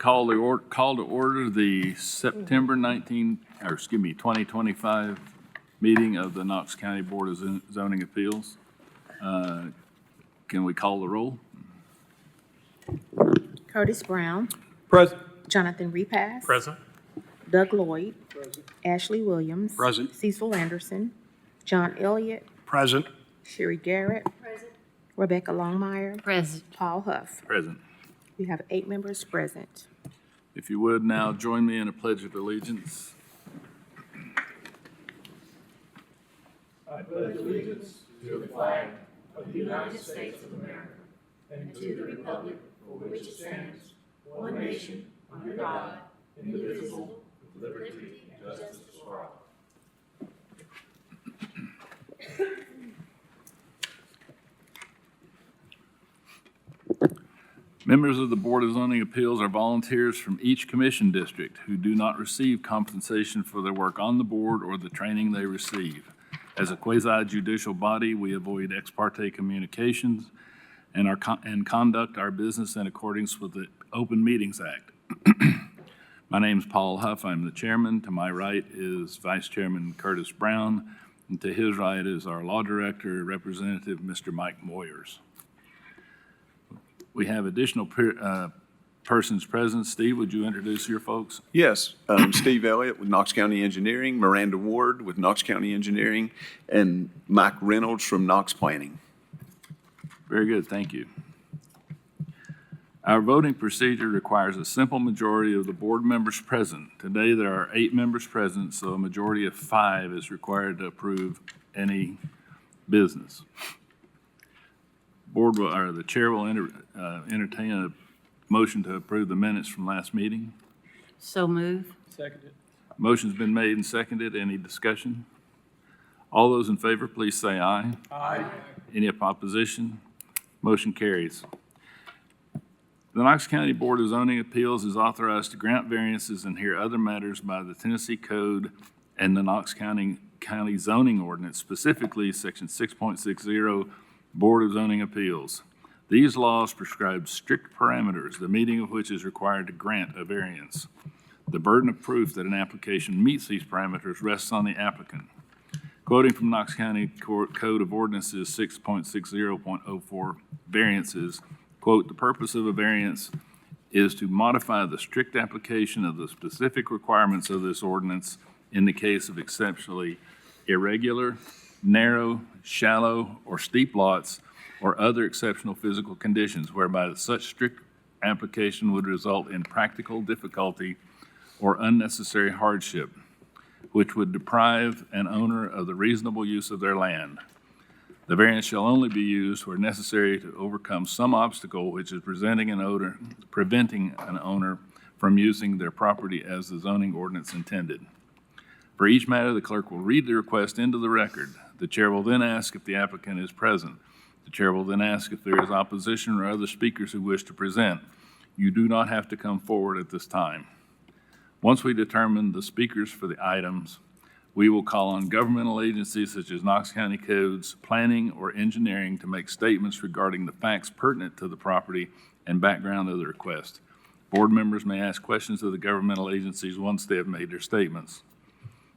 Call to order the September 2025 meeting of the Knox County Board of Zoning Appeals. Can we call the roll? Curtis Brown. Present. Jonathan Repass. Present. Doug Lloyd. Present. Ashley Williams. Present. Cecil Anderson. John Elliott. Present. Sherry Garrett. Present. Rebecca Longmire. Present. Paul Huff. Present. We have 8 members present. If you would now join me in a pledge of allegiance. I pledge allegiance to the flag of the United States of America and to the republic for which it stands, one nation, under God, indivisible, with liberty and justice for all. Members of the Board of Zoning Appeals are volunteers from each commission district who do not receive compensation for their work on the board or the training they receive. As a quasi-judicial body, we avoid ex parte communications and conduct our business in accordance with the Open Meetings Act. My name is Paul Huff. I'm the chairman. To my right is Vice Chairman Curtis Brown, and to his right is our law director, Representative Mr. Mike Moyers. We have additional persons present. Steve, would you introduce your folks? Yes, Steve Elliott with Knox County Engineering, Miranda Ward with Knox County Engineering, and Mike Reynolds from Knox Planning. Very good, thank you. Our voting procedure requires a simple majority of the board members present. Today, there are 8 members present, so a majority of 5 is required to approve any business. The chair will entertain a motion to approve the minutes from last meeting. So move. Seconded. Motion's been made and seconded. Any discussion? All those in favor, please say aye. Aye. Any opposition? Motion carries. The Knox County Board of Zoning Appeals is authorized to grant variances and hear other matters by the Tennessee Code and the Knox County Zoning Ordinance, specifically Section 6.60, Board of Zoning Appeals. These laws prescribe strict parameters, the meeting of which is required to grant a variance. The burden of proof that an application meets these parameters rests on the applicant. Quoting from Knox County Code of Ordinances 6.60.04 variances, quote, "The purpose of a variance is to modify the strict application of the specific requirements of this ordinance in the case of exceptionally irregular, narrow, shallow, or steep lots, or other exceptional physical conditions whereby such strict application would result in practical difficulty or unnecessary hardship, which would deprive an owner of the reasonable use of their land. The variance shall only be used where necessary to overcome some obstacle which is preventing an owner from using their property as the zoning ordinance intended. For each matter, the clerk will read the request into the record. The chair will then ask if the applicant is present. The chair will then ask if there is opposition or other speakers who wish to present. You do not have to come forward at this time. Once we determine the speakers for the items, we will call on governmental agencies such as Knox County Codes, Planning, or Engineering to make statements regarding the facts pertinent to the property and background of the request. Board members may ask questions of the governmental agencies once they have made their statements.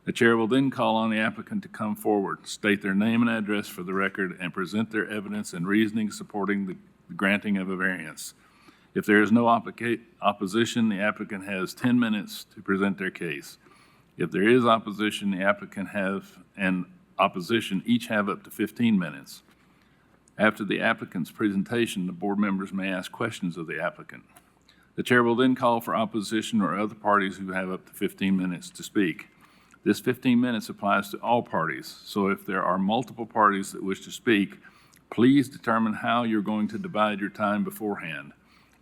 The chair will then call on the applicant to come forward, state their name and address for the record, and present their evidence and reasoning supporting the granting of a variance. If there is no opposition, the applicant has 10 minutes to present their case. If there is opposition, the applicant and opposition each have up to 15 minutes. After the applicant's presentation, the board members may ask questions of the applicant. The chair will then call for opposition or other parties who have up to 15 minutes to speak. This 15 minutes applies to all parties, so if there are multiple parties that wish to speak, please determine how you're going to divide your time beforehand.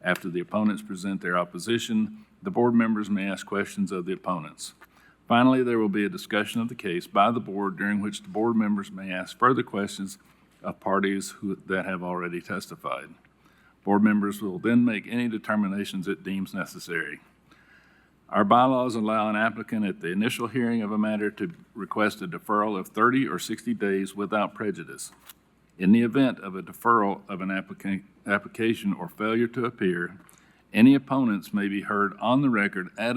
After the opponents present their opposition, the board members may ask questions of the opponents. Finally, there will be a discussion of the case by the board during which the board members may ask further questions of parties that have already testified. Board members will then make any determinations it deems necessary. Our bylaws allow an applicant at the initial hearing of a matter to request a deferral of 30 or 60 days without prejudice. In the event of a deferral of an application or failure to appear, Any opponents may be heard on the record at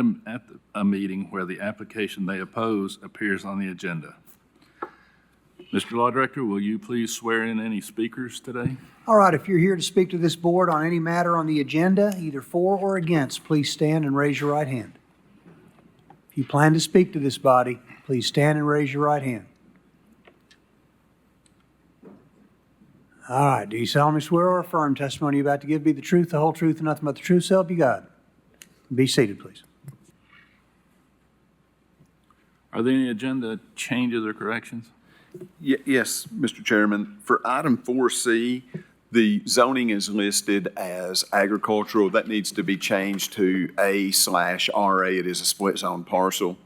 a meeting where the application they oppose appears on the agenda. Mr. Law Director, will you please swear in any speakers today? All right, if you're here to speak to this board on any matter on the agenda, either for or against, please stand and raise your right hand. If you plan to speak to this body, please stand and raise your right hand. All right, do you solemnly swear or affirm testimony you're about to give be the truth, the whole truth, and nothing but the truth, so help you God? Be seated, please. Are there any agenda changes or corrections? Yes, Mr. Chairman. For item 4C, the zoning is listed as agricultural. That needs to be changed to A/RA. It is a split zone parcel.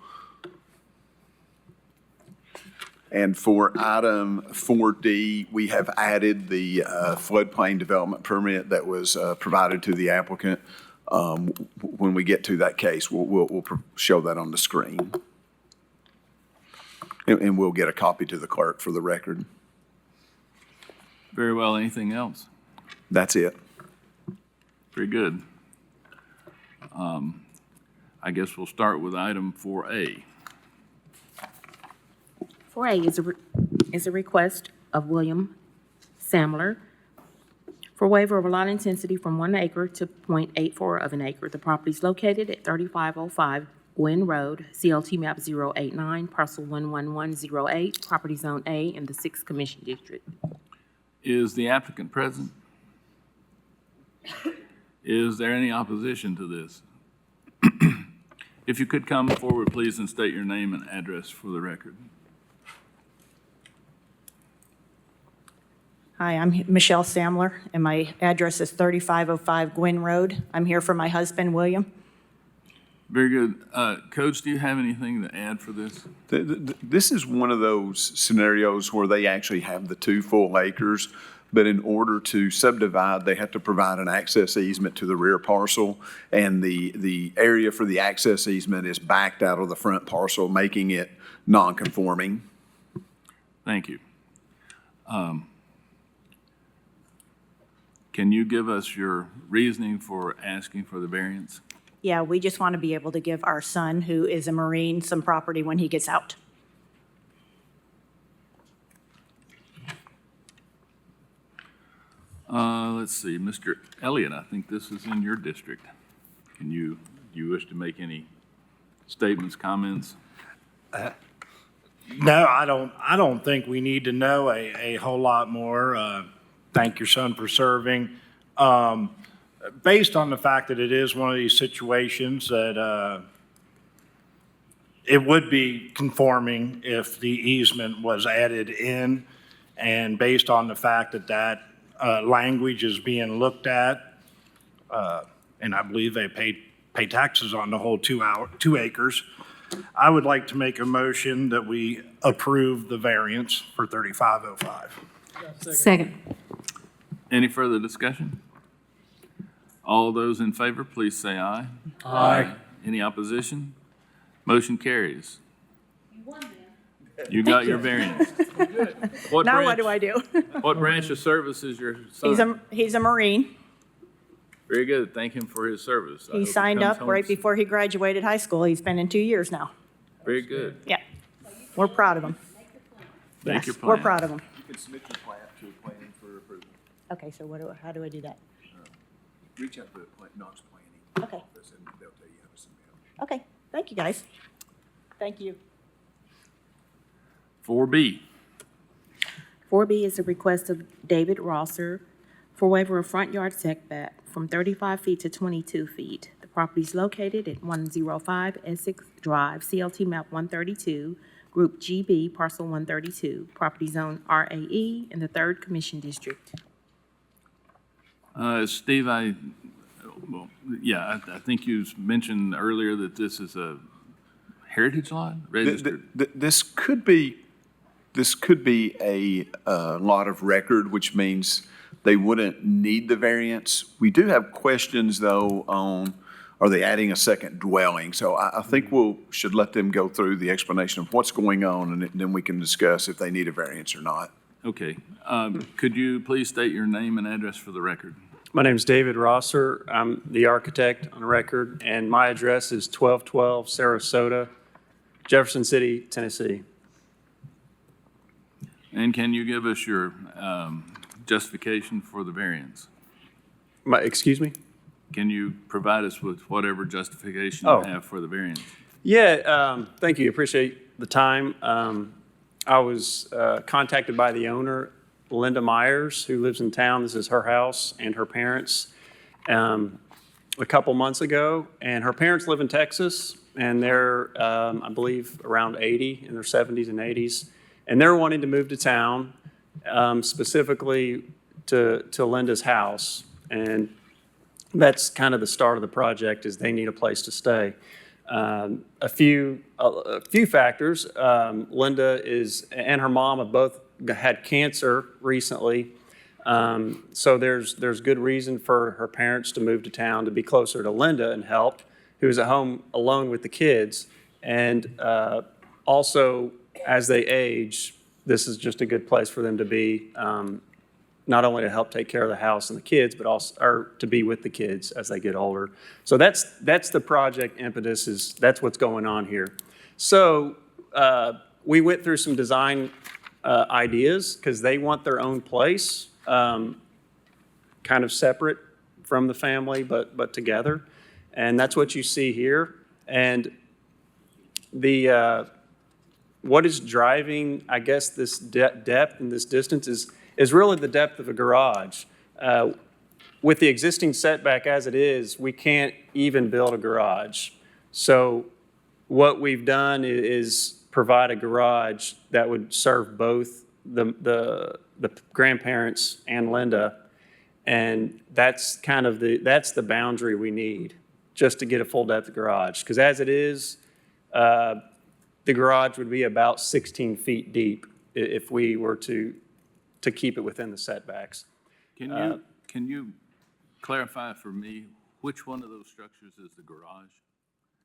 And for item 4D, we have added the floodplain development permit that was provided to the applicant. When we get to that case, we'll show that on the screen. And we'll get a copy to the clerk for the record. Very well. Anything else? That's it. Very good. I guess we'll start with item 4A. 4A is a request of William Samler for waiver of lot intensity from 1 acre to .84 of an acre. The property is located at 3505 Gwynn Road, CLT map 089, parcel 11108, property zone A in the 6th Commission District. Is the applicant present? Is there any opposition to this? If you could come forward, please, and state your name and address for the record. Hi, I'm Michelle Samler, and my address is 3505 Gwynn Road. I'm here for my husband, William. Very good. Coach, do you have anything to add for this? This is one of those scenarios where they actually have the 2 full acres, but in order to subdivide, they have to provide an access easement to the rear parcel, and the area for the access easement is backed out of the front parcel, making it non-conforming. Thank you. Can you give us your reasoning for asking for the variance? Yeah, we just want to be able to give our son, who is a Marine, some property when he gets out. Let's see, Mr. Elliott, I think this is in your district. Do you wish to make any statements, comments? No, I don't think we need to know a whole lot more. Thank your son for serving. Based on the fact that it is one of these situations that it would be conforming if the easement was added in, and based on the fact that that language is being looked at, and I believe they pay taxes on the whole 2 acres, I would like to make a motion that we approve the variance for 3505. Second. Any further discussion? All those in favor, please say aye. Aye. Any opposition? Motion carries. You got your variance. What Now branch- what do I do? What branch of service is your son? He's a Marine. Very good. Thank him for his service. I hope He signed comes up home right before he graduated high school. He's been in 2 years now. Very good. Yeah, we're proud of him. Thank you. Yes, we're proud of him. You can submit your plat to a planning for approval. Okay, so how do I do that? Reach out to the Knox Planning Okay. Office, and they'll tell you how to submit. Okay, thank you, guys. Thank you. 4B. 4B is a request of David Rosser for waiver of front yard setback from 35 feet to 22 feet. The property is located at 105 Essex Drive, CLT map 132, Group GB, parcel 132, property zone RAE in the 3rd Commission District. Steve, I think you mentioned earlier that this is a heritage lot, registered. This could be a lot of record, which means they wouldn't need the variance. We do have questions, though, on, are they adding a second dwelling? So I think should let them go through the explanation of what's going on, and then we can discuss if they need a variance or not. Okay. Could you please state your name and address for the record? My name's David Rosser. I'm the architect on record, and my address is 1212 Sarasota, Jefferson City, Tennessee. And can you give us your justification for the variance? Excuse me? Can you provide us with whatever justification Oh. you have for the variance? Yeah, thank you. Appreciate the time. I was contacted by the owner, Linda Myers, who lives in town. This is her house and her parents a couple months ago. And her parents live in Texas, and they're, I believe, around 80, in their 70s and 80s. And they're wanting to move to town, specifically to Linda's house. And that's kind of the start of the project, is they need a place to stay. A few factors. Linda and her mom have both had cancer recently. So there's good reason for her parents to move to town to be closer to Linda and help, who's at home alone with the kids. And also, as they age, this is just a good place for them to be, not only to help take care of the house and the kids, but also to be with the kids as they get older. So that's the project impetus. That's what's going on here. So we went through some design ideas, because they want their own place, kind of separate from the family, but together. And that's what you see here. And what is driving, I guess, this depth and this distance is really the depth of a garage. With the existing setback as it is, we can't even build a garage. So what we've done is provide a garage that would serve both the grandparents and Linda. And that's kind of that's the boundary we need, just to get a full depth garage. Because as it is, the garage would be about 16 feet deep if we were to keep it within the setbacks. Can you clarify for me which one of those structures is the garage?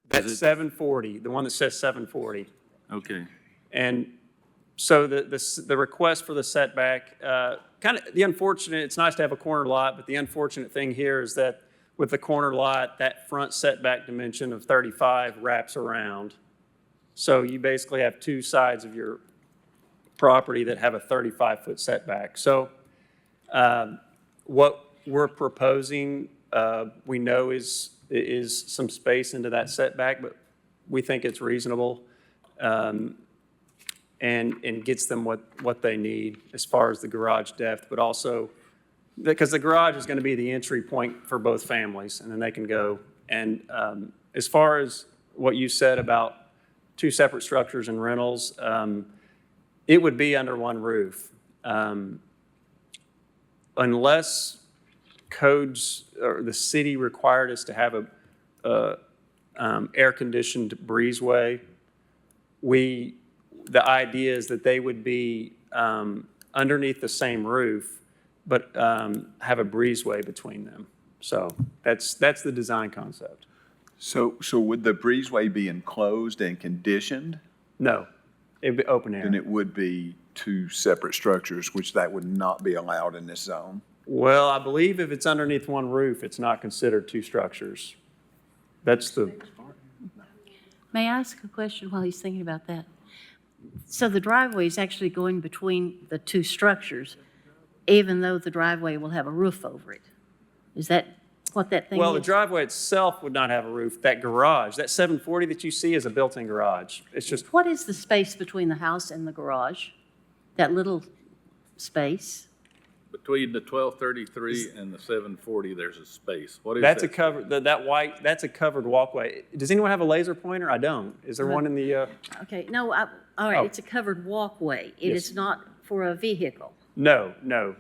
That's 740, the one that says 740. Okay. And so the request for the setback, kind of the unfortunate, it's nice to have a corner lot, but the unfortunate thing here is that with the corner lot, that front setback dimension of 35 wraps around. So you basically have two sides of your property that have a 35-foot setback. So what we're proposing, we know is some space into that setback, but we think it's reasonable, and gets them what they need as far as the garage depth, but also because the garage is going to be the entry point for both families, and then they can go. And as far as what you said about two separate structures and rentals, it would be under one roof. Unless codes or the city required us to have a air-conditioned breezeway, the idea is that they would be underneath the same roof, but have a breezeway between them. So that's the design concept. So would the breezeway be enclosed and conditioned? No, it'd be open air. Then it would be two separate structures, which that would not be allowed in this zone. Well, I believe if it's underneath one roof, it's not considered two structures. That's the, May I ask a question while he's thinking about that? So the driveway is actually going between the two structures, even though the driveway will have a roof over it? Is that what that thing is? well, the driveway itself would not have a roof. That garage, that 740 that you see is a built-in garage. It's just, What is the space between the house and the garage? That little space? Between the 1233 and the 740, there's a space. What is that's a that? covered, that white, that's a covered walkway. Does anyone have a laser pointer? I don't. Is there one in the, Okay, no, all right, Oh. it's a covered walkway. It Yes. is not for a vehicle. no.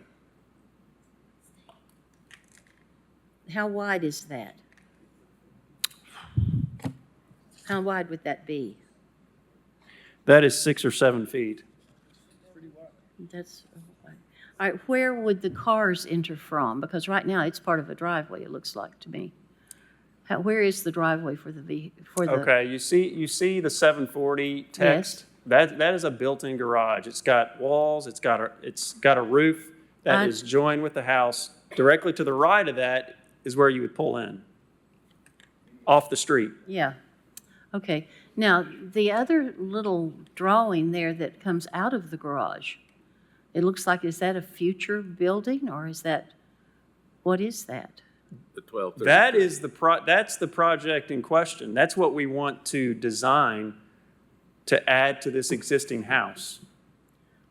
How wide is that? How wide would that be? That is 6 or 7 feet. That's, all right, where would the cars enter from? Because right now, it's part of a driveway, it looks like to me. Where is the driveway for the Okay, you see the 740 text? That is a built-in garage. It's got walls, it's got a roof that is joined with the house Directly to the right of that is where you would pull in, off the street. Yeah. Okay. Now, the other little drawing there that comes out of the garage, it looks like, is that a future building or is that, what is that? The 12. That is that's the project in question. That's what we want to design to add to this existing house.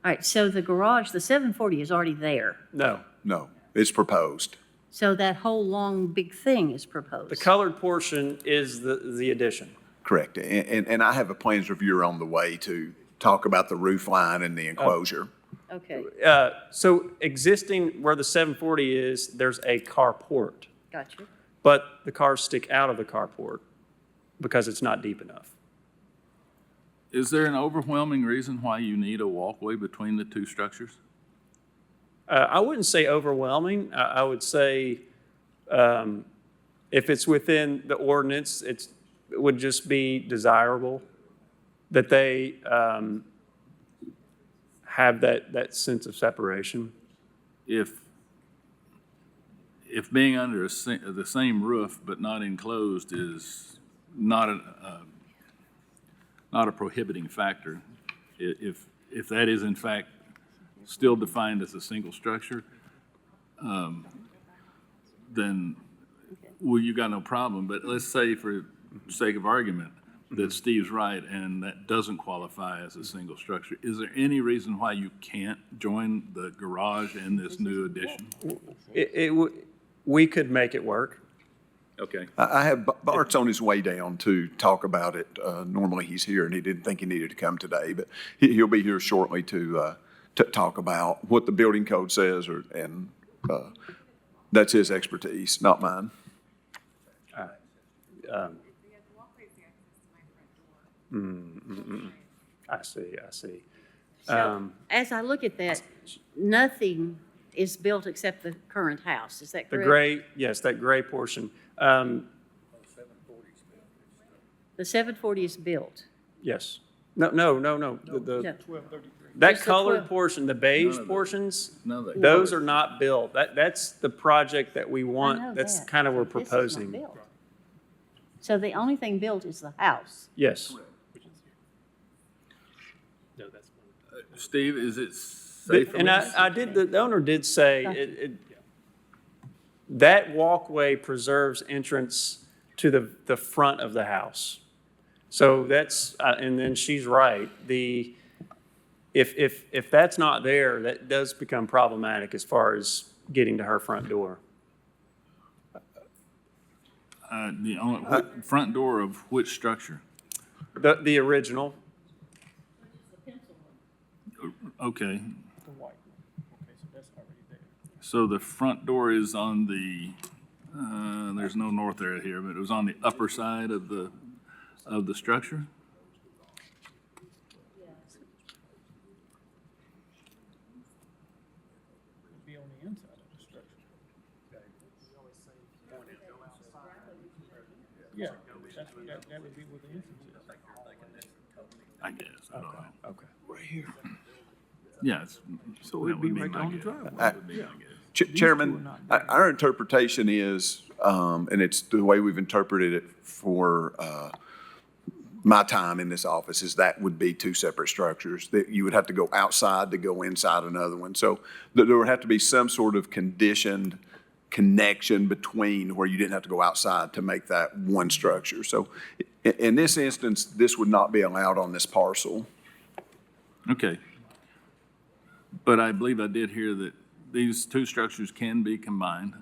All right, so the garage, the 740 is already there. No. No, it's proposed. So that whole long big thing is proposed. The colored portion is the addition. Correct. And I have a plans reviewer on the way to talk about the roof line and the enclosure. Okay, So existing where the 740 is, there's a carport, got you. but the cars stick out of the carport because it's not deep enough. Is there an overwhelming reason why you need a walkway between the two structures? I wouldn't say overwhelming. I would say if it's within the ordinance, it would just be desirable that they have that sense of separation. If being under the same roof but not enclosed is not a prohibiting factor, if that is in fact still defined as a single structure, then, well, you got no problem. But let's say, for sake of argument, that Steve's right and that doesn't qualify as a single structure. Is there any reason why you can't join the garage in this new addition? We could make it work. Okay. I have, Bart's on his way down to talk about it. Normally he's here and he didn't think he needed to come today, but he'll be here shortly to talk about what the building code says and that's his expertise, not mine. I see. So, as I look at that, nothing is built except the current house, is that The correct? yes, that gray portion. The 740 is built. Yes. No. No. That There's the colored 12. portion, the beige portions, None of that. those are not built. That's the project that we I know want. That's that, kind of we're but this is not proposing. built. So the only thing built is the house. Yes. Steve, is it safe for And me to the owner did say that walkway preserves entrance to the front of the house. So that's, and then she's right. If that's not there, that does become problematic as far as getting to her front door. the only, front door of which structure? The original. Okay. So the front door is on the, there's no north area here, but it was on the upper side of the structure? Be on the inside of the structure. Yeah, that would be where the entrance is. I guess, I don't know. Okay. Right here. Yeah, it's. So it'd that be would right my on the guess. driveway. That would be my guess. Chairman, our interpretation is, and it's the way we've interpreted it for my time in this office, is that would be two separate structures, that you would have to go outside to go inside another one. So there would have to be some sort of conditioned connection between where you didn't have to go outside to make that one structure. So in this instance, this would not be allowed on this parcel. Okay. But I believe I did hear that these two structures can be combined.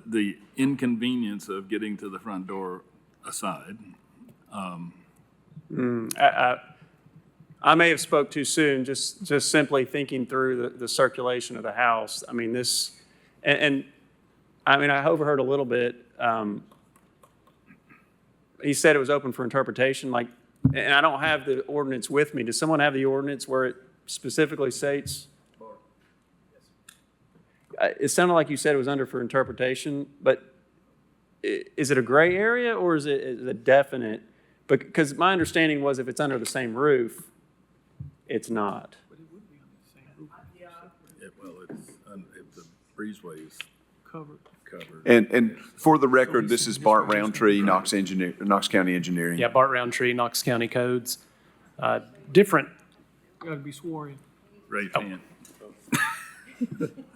The inconvenience of getting to the front door aside, I may have spoke too soon, just simply thinking through the circulation of the house. I mean, this, and I mean, I overheard a little bit. He said it was open for interpretation, like, and I don't have the ordinance with me. Does someone have the ordinance where it specifically states? It sounded like you said it was under for interpretation, but is it a gray area or is it a definite? Because my understanding was if it's under the same roof, it's not. well, it's, if the And for the record, this is Bart Roundtree, Knox County Engineering. Yeah, Bart Roundtree, Knox County Codes. Different, Gotta be sworn in. Raise your hand.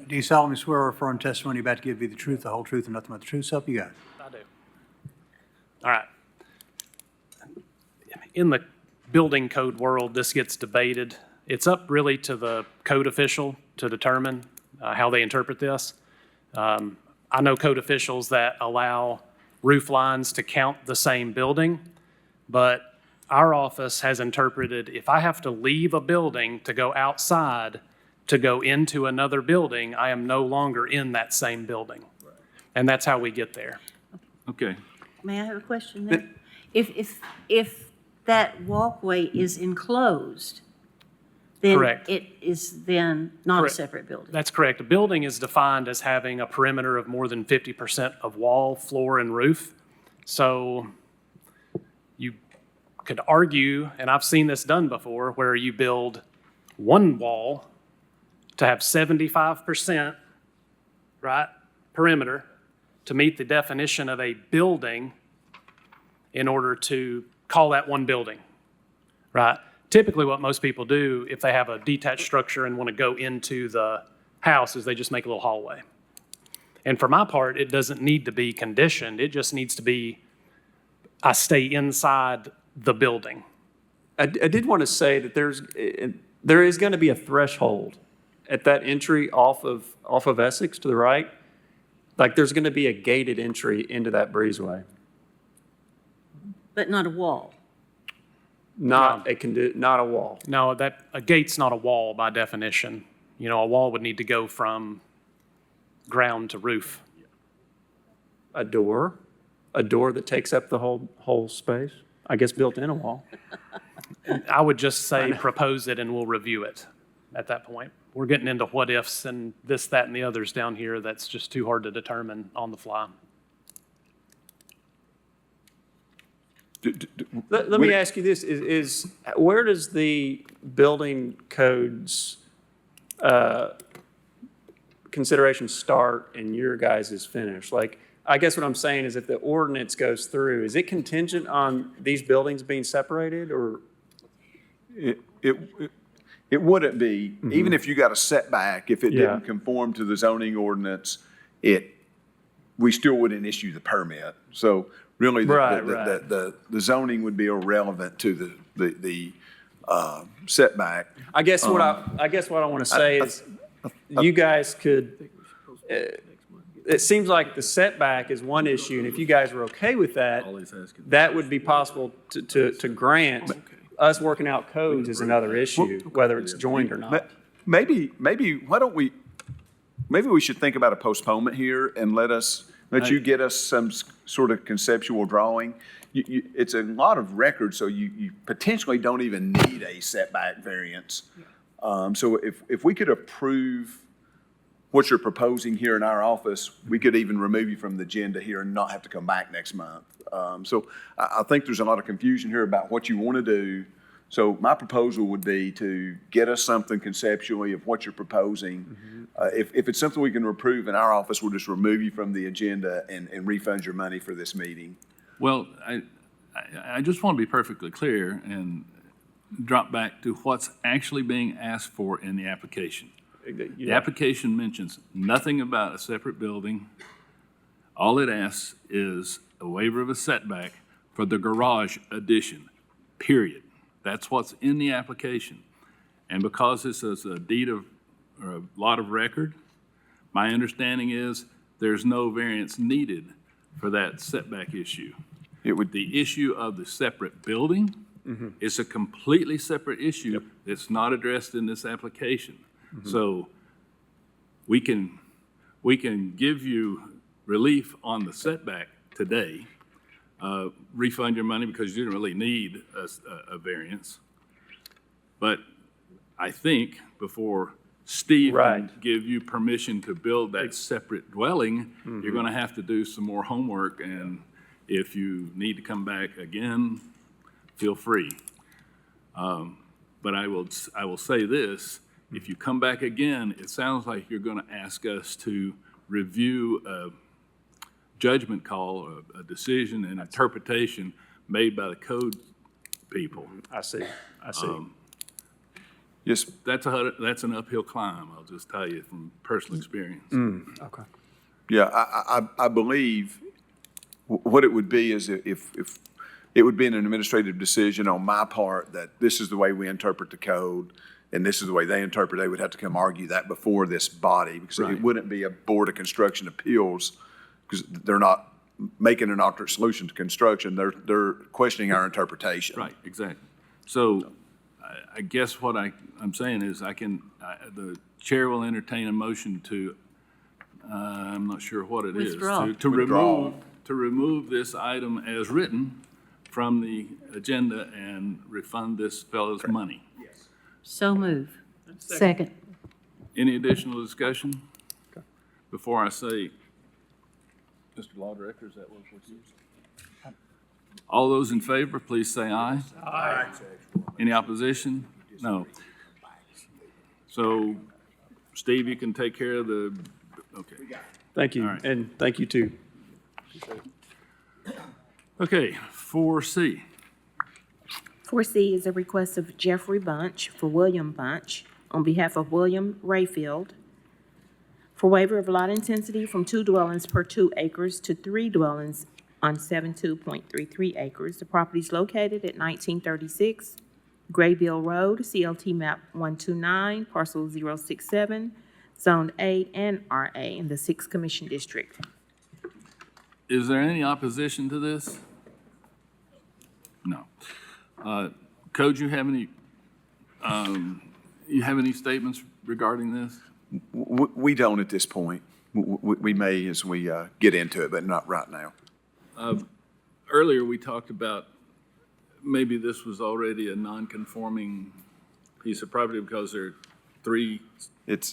Do you solemnly swear or affirm testimony you're about to give be the truth, the whole truth, and nothing but the truth? So help you God. I do. All right. In the building code world, this gets debated. It's up really to the code official to determine how they interpret this. I know code officials that allow roof lines to count the same building, but our office has interpreted if I have to leave a building to go outside to go into another building, I am no longer in that same building. And that's how we get there. Okay. May I have a question there? If that walkway is enclosed, then Correct. it is then not a Correct. separate building? That's correct. A building is defined as having a perimeter of more than 50% of wall, floor, and roof. So you could argue, and I've seen this done before, where you build one wall to have 75%, right, perimeter to meet the definition of a building in order to call that one building, right? Typically what most people do if they have a detached structure and want to go into the house is they just make a little hallway. And for my part, it doesn't need to be conditioned. It just needs to be, I stay inside the building. I did want to say that there is going to be a threshold at that entry off of Essex to the right. Like there's going to be a gated entry into that breezeway. But not a wall? Not a wall. No, a gate's not a wall by definition. You know, a wall would need to go from ground to roof. A door that takes up the whole space. I guess built in a wall. I would just say propose it and we'll review it at that point. We're getting into what ifs and this, that, and the others down here that's just too hard to determine on the fly. Let me ask you this, is where does the building codes consideration start and your guys' finish? Like, I guess what I'm saying is if the ordinance goes through, is it contingent on these buildings being separated or? It wouldn't be, even if you got a setback, if it didn't conform to the zoning ordinance, we still wouldn't issue the permit. So really, the zoning would be irrelevant to the setback. I guess what I want to say is you guys could, it seems like the setback is one issue, and if you guys were okay with that, that would be possible to grant. Us working out codes is another issue, whether it's joined or not. Maybe we should think about a postponement here and let you get us some sort of conceptual drawing. It's a lot of records, so you potentially don't even need a setback variance. So if we could approve what you're proposing here in our office, we could even remove you from the agenda here and not have to come back next month. So I think there's a lot of confusion here about what you want to do. So my proposal would be to get us something conceptually of what you're proposing. If it's something we can approve in our office, we'll just remove you from the agenda and refund your money for this meeting. Well, I just want to be perfectly clear and drop back to what's actually being asked for in the application. The application mentions nothing about a separate building. All it asks is a waiver of a setback for the garage addition, period. That's what's in the application. And because this is a deed of, or a lot of record, my understanding is there's no variance needed for that setback issue. The issue of the separate building is a completely separate issue that's not addressed in this application. So we can give you relief on the setback today, refund your money because you didn't really need a variance. But I think before Steve can give you permission to build that separate dwelling, you're going to have to do some more homework, and if you need to come back again, feel free. But I will say this, if you come back again, it sounds like you're going to ask us to review judgment call, a decision, an interpretation made by the code people. I see, I see. Yes, That's an uphill climb, I'll just tell you from personal experience. Okay. yeah, I believe what it would be is if it would be an administrative decision on my part that this is the way we interpret the code and this is the way they interpret it, they would have to come argue that before this body because Right. it wouldn't be a Board of Construction Appeals because they're not making an alternate solution to construction. They're questioning our interpretation. Right, exactly. So I guess what I'm saying is the chair will entertain a motion to, I'm not sure what it is. Withdraw. To remove this item as written from the agenda and refund this fellow's money. So move. Second. Any additional discussion? Before I say, Mr. Law Director, is that what we're using? All those in favor, please say aye. Aye. Any opposition? No. So, Steve, you can take care of okay. Thank you, All right. and thank you too. Okay, 4C. 4C is a request of Jeffrey Bunch for William Bunch on behalf of William Rayfield for waiver of lot intensity from 2 dwellings per 2 acres to 3 dwellings on 72.33 acres. The property is located at 1936 Graybill Road, CLT map 129, parcel 067, zone A and RA in the 6th Commission District. Is there any opposition to this? No. Code, you have any statements regarding this? We don't at this point. We may as we get into it, but not right now. Earlier, we talked about maybe this was already a non-conforming piece of property because there are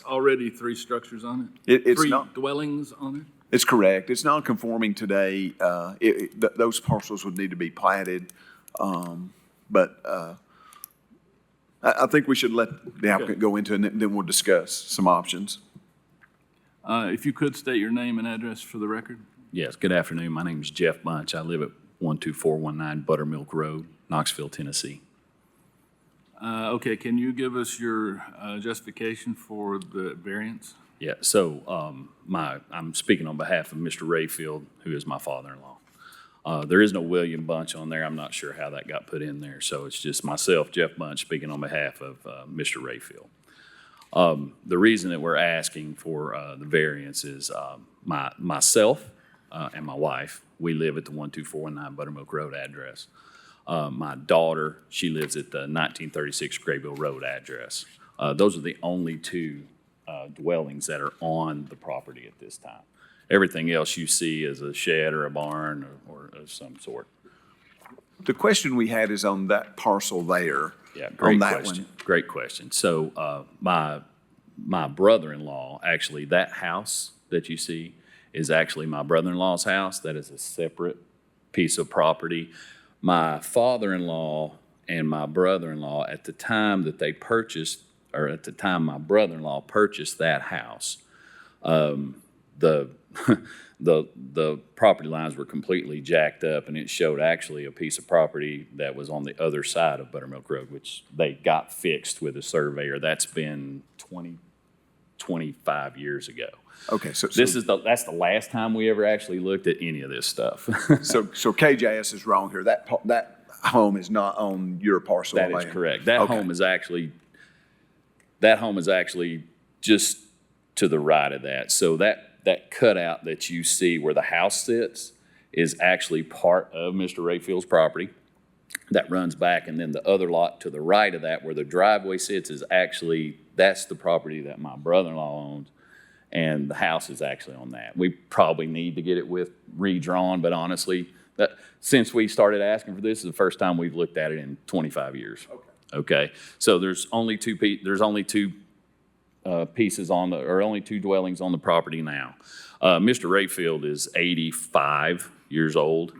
already three structures on it? It's Three not. dwellings on it? It's correct. It's non-conforming today. Those parcels would need to be platted. But I think we should let the applicant go into it, and then we'll discuss some options. If you could state your name and address for the record? Yes, good afternoon. My name is Jeff Bunch. I live at 12419 Buttermilk Road, Knoxville, Tennessee. Okay, can you give us your justification for the variance? Yeah, so I'm speaking on behalf of Mr. Rayfield, who is my father-in-law. There is no William Bunch on there. I'm not sure how that got put in there. So it's just myself, Jeff Bunch, speaking on behalf of Mr. Rayfield. The reason that we're asking for the variance is myself and my wife, we live at the 12419 Buttermilk Road address. My daughter, she lives at the 1936 Graybill Road address. Those are the only two dwellings that are on the property at this time. Everything else you see is a shed or a barn or of some sort. The question we had is on that parcel there. Yeah, On great that question. one. Great question. So my brother-in-law, actually, that house that you see is actually my brother-in-law's house. That is a separate piece of property. My father-in-law and my brother-in-law, at the time that they purchased, or at the time my brother-in-law purchased that house, the property lines were completely jacked up, and it showed actually a piece of property that was on the other side of Buttermilk Road, which they got fixed with a surveyor. That's been 25 years ago. Okay, so That's the last time we ever actually looked at any of this stuff. so KJS is wrong here. That home is not on your parcel of That land. is correct. That Okay. home is actually just to the right of that. So that cutout that you see where the house sits is actually part of Mr. Rayfield's property. That runs back, and then the other lot to the right of that where the driveway sits is actually, that's the property that my brother-in-law owns, and the house is actually on that. We probably need to get it redrawn, but honestly, since we started asking for this is the first time we've looked at it in 25 years. Okay, so there's only two pieces only two dwellings on the property now. Mr. Rayfield is 85 years old.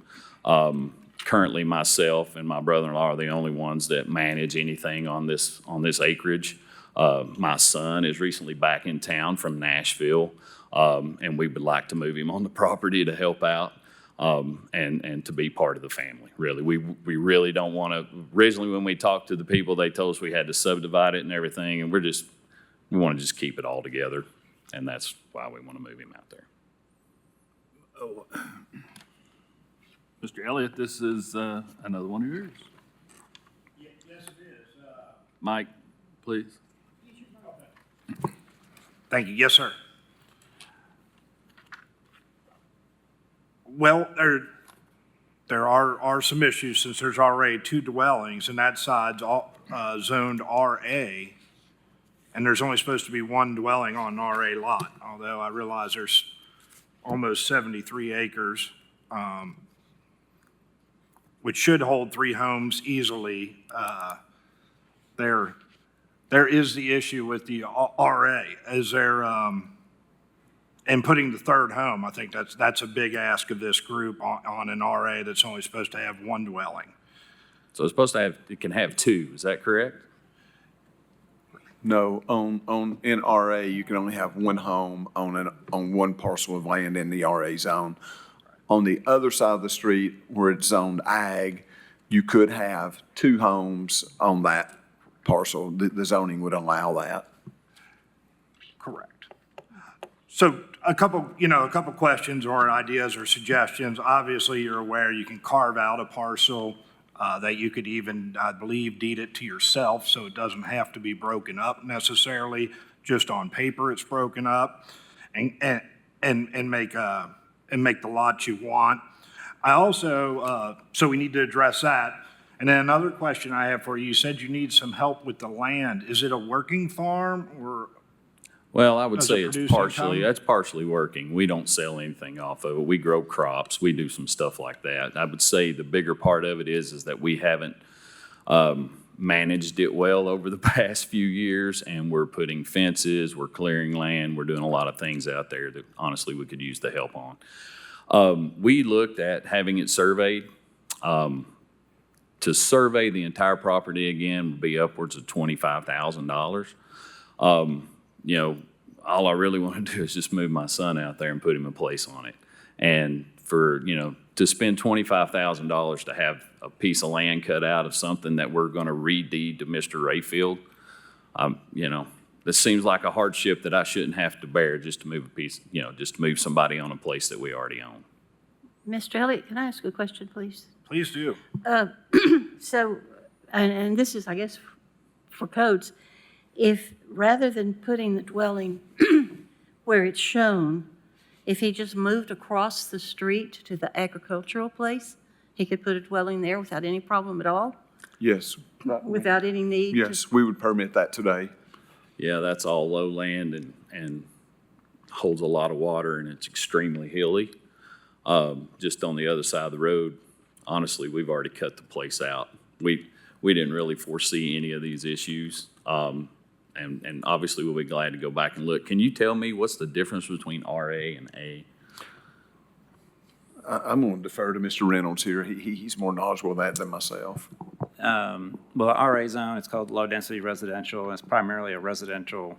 Currently, myself and my brother-in-law are the only ones that manage anything on this acreage. My son is recently back in town from Nashville, and we would like to move him on the property to help out, and to be part of the family, really. We really don't want to, originally when we talked to the people, they told us we had to subdivide it and everything, and we want to just keep it all together, and that's why we want to move him out there. Mr. Elliott, this is another one of yours. Yes, it is. Mike, please. Thank you. Yes, sir. Well, there are some issues since there's already 2 dwellings and that side's zoned RA, and there's only supposed to be 1 dwelling on an RA lot, although I realize there's almost 73 acres, which should hold 3 homes easily. There is the issue with the RA. Is there, and putting the 3rd home, I think that's a big ask of this group on an RA that's only supposed to have 1 dwelling. So it's supposed to have, it can have 2, is that correct? No, in RA, you can only have 1 home on 1 parcel of land in the RA zone. On the other side of the street, where it's zoned ag, you could have 2 homes on that parcel. The zoning would allow that. Correct. So a couple questions or ideas or suggestions. Obviously, you're aware you can carve out a parcel that you could even, I believe, deed it to yourself, so it doesn't have to be broken up necessarily. Just on paper, it's broken up, and make the lot you want. I also, so we need to address that. And then another question I have for you, you said you need some help with the land. Is it a working farm or? Well, I would Does say it it's produce partially, income? that's partially working. We don't sell anything off of it. We grow crops. We do some stuff like that. I would say the bigger part of it is that we haven't managed it well over the past few years, and we're putting fences, we're clearing land, we're doing a lot of things out there that honestly we could use the help on. We looked at having it surveyed. To survey the entire property again would be upwards of $25,000. You know, all I really want to do is just move my son out there and put him a place on it. And for, you know, to spend $25,000 to have a piece of land cut out of something that we're going to redeed to Mr. Rayfield, you know, this seems like a hardship that I shouldn't have to bear just to move a piece, you know, just to move somebody on a place that we already own. Mr. Elliott, can I ask a question, please? Please do. So, and this is, I guess, for codes, if rather than putting the dwelling where it's shown, if he just moved across the street to the agricultural place, he could put a dwelling there without any problem at all? Yes. Without any need? Yes, we would permit that today. Yeah, that's all low land and holds a lot of water, and it's extremely hilly. Just on the other side of the road, honestly, we've already cut the place out. We didn't really foresee any of these issues. And obviously we'll be glad to go back and look. Can you tell me what's the difference between RA and A? I'm going to defer to Mr. Reynolds here. He's more knowledgeable of that than myself. Well, the RA zone, it's called low-density residential. It's primarily a residential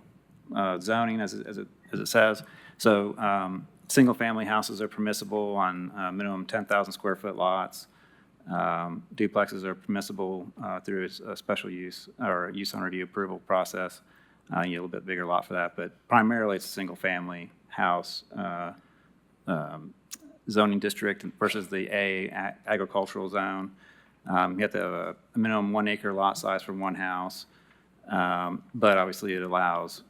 zoning, as it says. So single-family houses are permissible on minimum 10,000 square foot lots. Duplexes are permissible through a special use or use on review approval process. You get a little bit bigger lot for that, but primarily it's a single-family house zoning district versus the A agricultural zone. You have to have a minimum 1 acre lot size for 1 house, but obviously it allows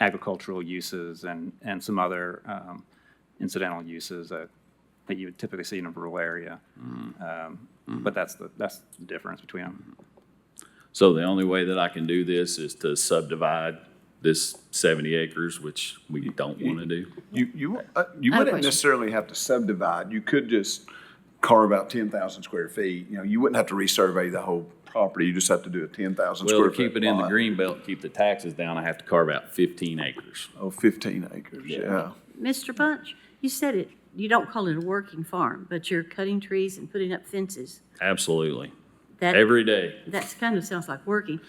agricultural uses and some other incidental uses that you would typically see in a rural area. But that's the difference between them. So the only way that I can do this is to subdivide this 70 acres, which we don't want to do. You wouldn't necessarily have to subdivide. You could just carve out 10,000 square feet. You know, you wouldn't have to resurvey the whole property. You just have to do a 10,000 Well, square to foot keep it in the lot. green belt, keep the taxes down, I have to carve out 15 acres. Oh, 15 acres, yeah. Mr. Bunch, you said it, you don't call it a working farm, but you're cutting trees and putting up fences. Absolutely. That Every day. That kind of sounds like working.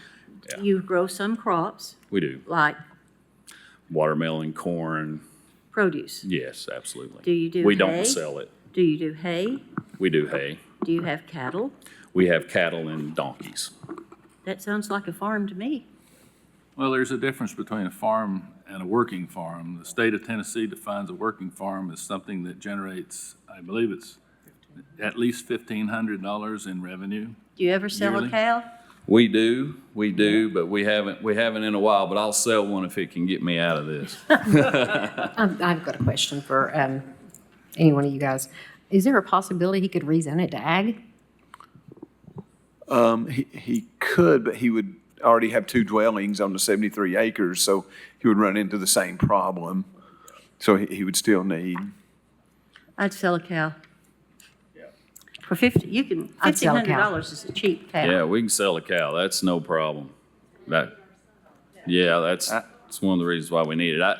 Yeah. You grow some crops, We do. like Watermelon, corn, produce. yes, absolutely. Do you do We hay? don't sell it. Do you do hay? We do hay. Do you have cattle? We have cattle and donkeys. That sounds like a farm to me. Well, there's a difference between a farm and a working farm. The state of Tennessee defines a working farm as something that generates, I believe it's at least $1,500 in revenue. Do you ever sell Yearly? a cow? We do, but we haven't in a while, but I'll sell one if it can get me out of this. I've got a question for any one of you guys. Is there a possibility he could rezone it to ag? He could, but he would already have two dwellings on the 73 acres, so he would run into the same problem. So he would still need. I'd sell a cow. For I'd sell a cow. $1,500 is a cheap cow. Yeah, we can sell a cow. That's no problem. That's one of the reasons why we need it.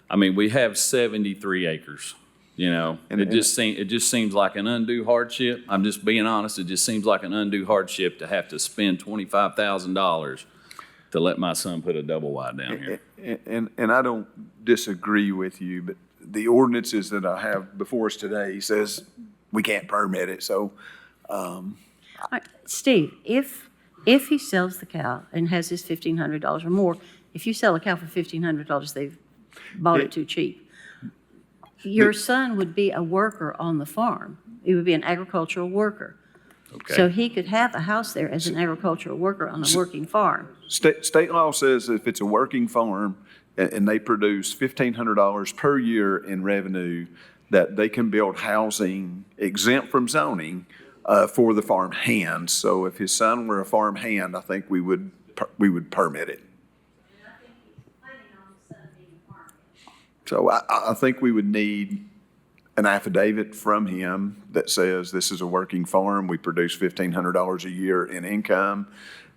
I mean, we have 73 acres, you know. And It just seems like an undue hardship. I'm just being honest. It just seems like an undue hardship to have to spend $25,000 to let my son put a double wide down here. And I don't disagree with you, but the ordinances that I have before us today says we can't permit it, so. All right, Steve, if he sells the cow and has his $1,500 or more, if you sell a cow for $1,500, they've bought it too cheap. Your son would be a worker on the farm. He would be an agricultural worker. Okay. So he could have a house there as an agricultural worker on a working farm. State law says if it's a working farm and they produce $1,500 per year in revenue, that they can build housing exempt from zoning for the farm hand. So if his son were a farm hand, I think we would permit it. So I think we would need an affidavit from him that says this is a working farm, we produce $1,500 a year in income,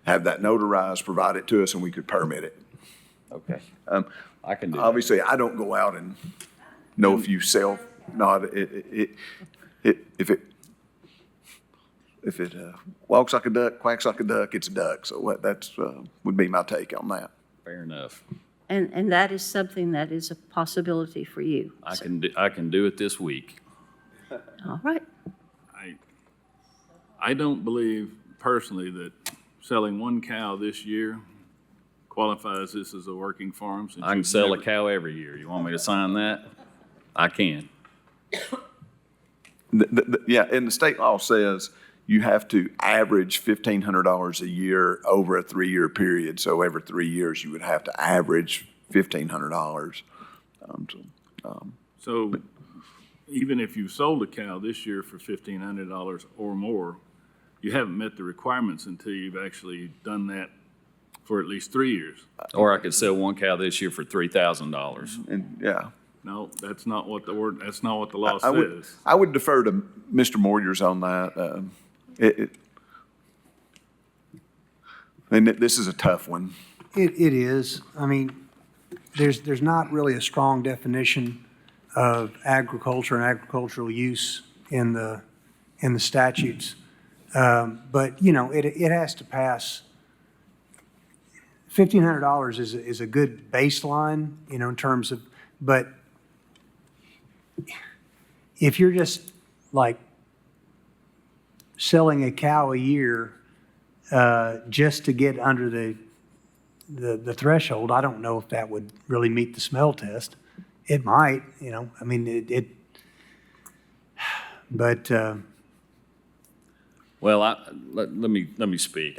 have that notarized, provide it to us, and we could permit it. Okay. I can do that. Obviously, I don't go out and know if you sell, not, if it walks like a duck, quacks like a duck, it's a duck. So that's, would be my take on that. Fair enough. And that is something that is a possibility for you. I can do it this week. All right. I don't believe personally that selling one cow this year qualifies this as a working farm. Since I can you've sell a never- cow every year. You want me to sign that? I can. Yeah, and the state law says you have to average $1,500 a year over a 3-year period. So every 3 years, you would have to average $1,500. So even if you sold a cow this year for $1,500 or more, you haven't met the requirements until you've actually done that for at least 3 years. Or I could sell one cow this year for $3,000. And yeah. No, that's not what that's not what the law I would, says. I would defer to Mr. Moyers on that. And this is a tough one. It is. I mean, there's not really a strong definition of agriculture and agricultural use in the statutes. But, you know, it has to pass. $1,500 is a good baseline, you know, in terms of, but if you're just like selling a cow a year just to get under the threshold, I don't know if that would really meet the smell test. It might, you know, I mean, but. Well, let me speak.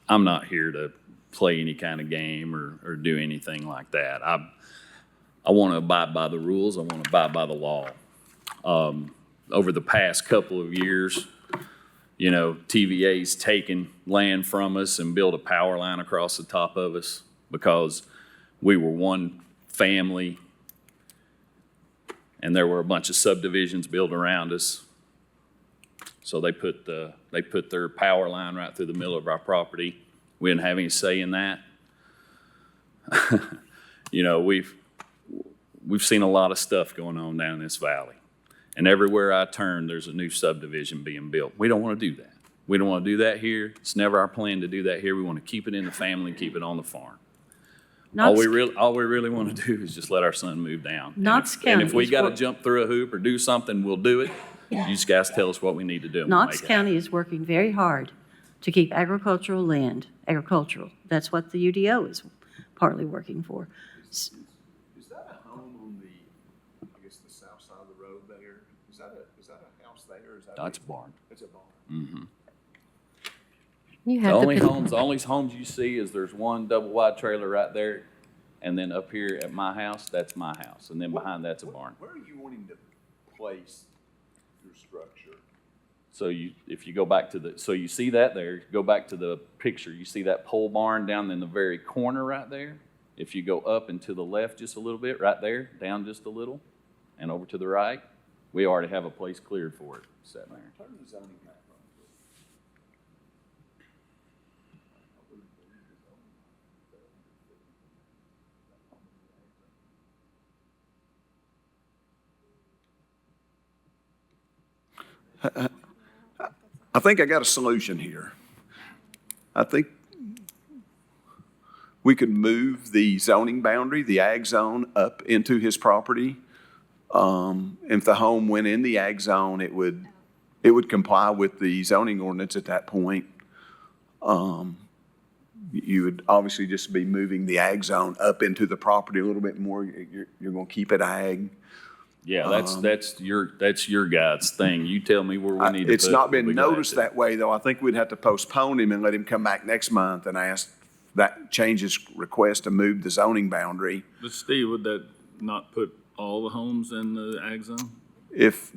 I'm not here to play any kind of game or do anything like that. I want to abide by the rules. I want to abide by the law. Over the past couple of years, you know, TVA's taken land from us and built a power line across the top of us because we were one family and there were a bunch of subdivisions built around us. So they put their power line right through the middle of our property. We didn't have any say in that. You know, we've seen a lot of stuff going on down in this valley. And everywhere I turn, there's a new subdivision being built. We don't want to do that. We don't want to do that here. It's never our plan to do that here. We want to keep it in the family, keep it on the farm. All we really want to do is just let our son move down. Knox And if we County is got to work- jump through a hoop or do something, we'll do it. You just guys tell us what we need to do. and we'll Knox make it happen. County is working very hard to keep agricultural land agricultural. That's what the UDO is partly working for. Is that a home on the, I guess, the south side of the road there? Is that a house there? Or is that? That's a barn. It's a barn. Mm-hmm. You The have only to, homes you see is there's one double wide trailer right there. And then up here at my house, that's my house. And then behind that's a barn. Where are you wanting to place your structure? So if you go back to so you see that there, go back to the picture, you see that pole barn down in the very corner right there? If you go up and to the left just a little bit, right there, down just a little, and over to the right, we already have a place cleared for it, sitting there. Turn the zoning map on. I think I got a solution here. I think we could move the zoning boundary, the ag zone, up into his property. If the home went in the ag zone, it would comply with the zoning ordinance at that point. You would obviously just be moving the ag zone up into the property a little bit more. You're gonna keep it ag. Yeah, that's your guys' thing. You tell me where we need to put. It's not we'll been be glad noticed to. that way, though. I think we'd have to postpone him and let him come back next month and ask that change his request to move the zoning boundary. But Steve, would that not put all the homes in the ag zone? If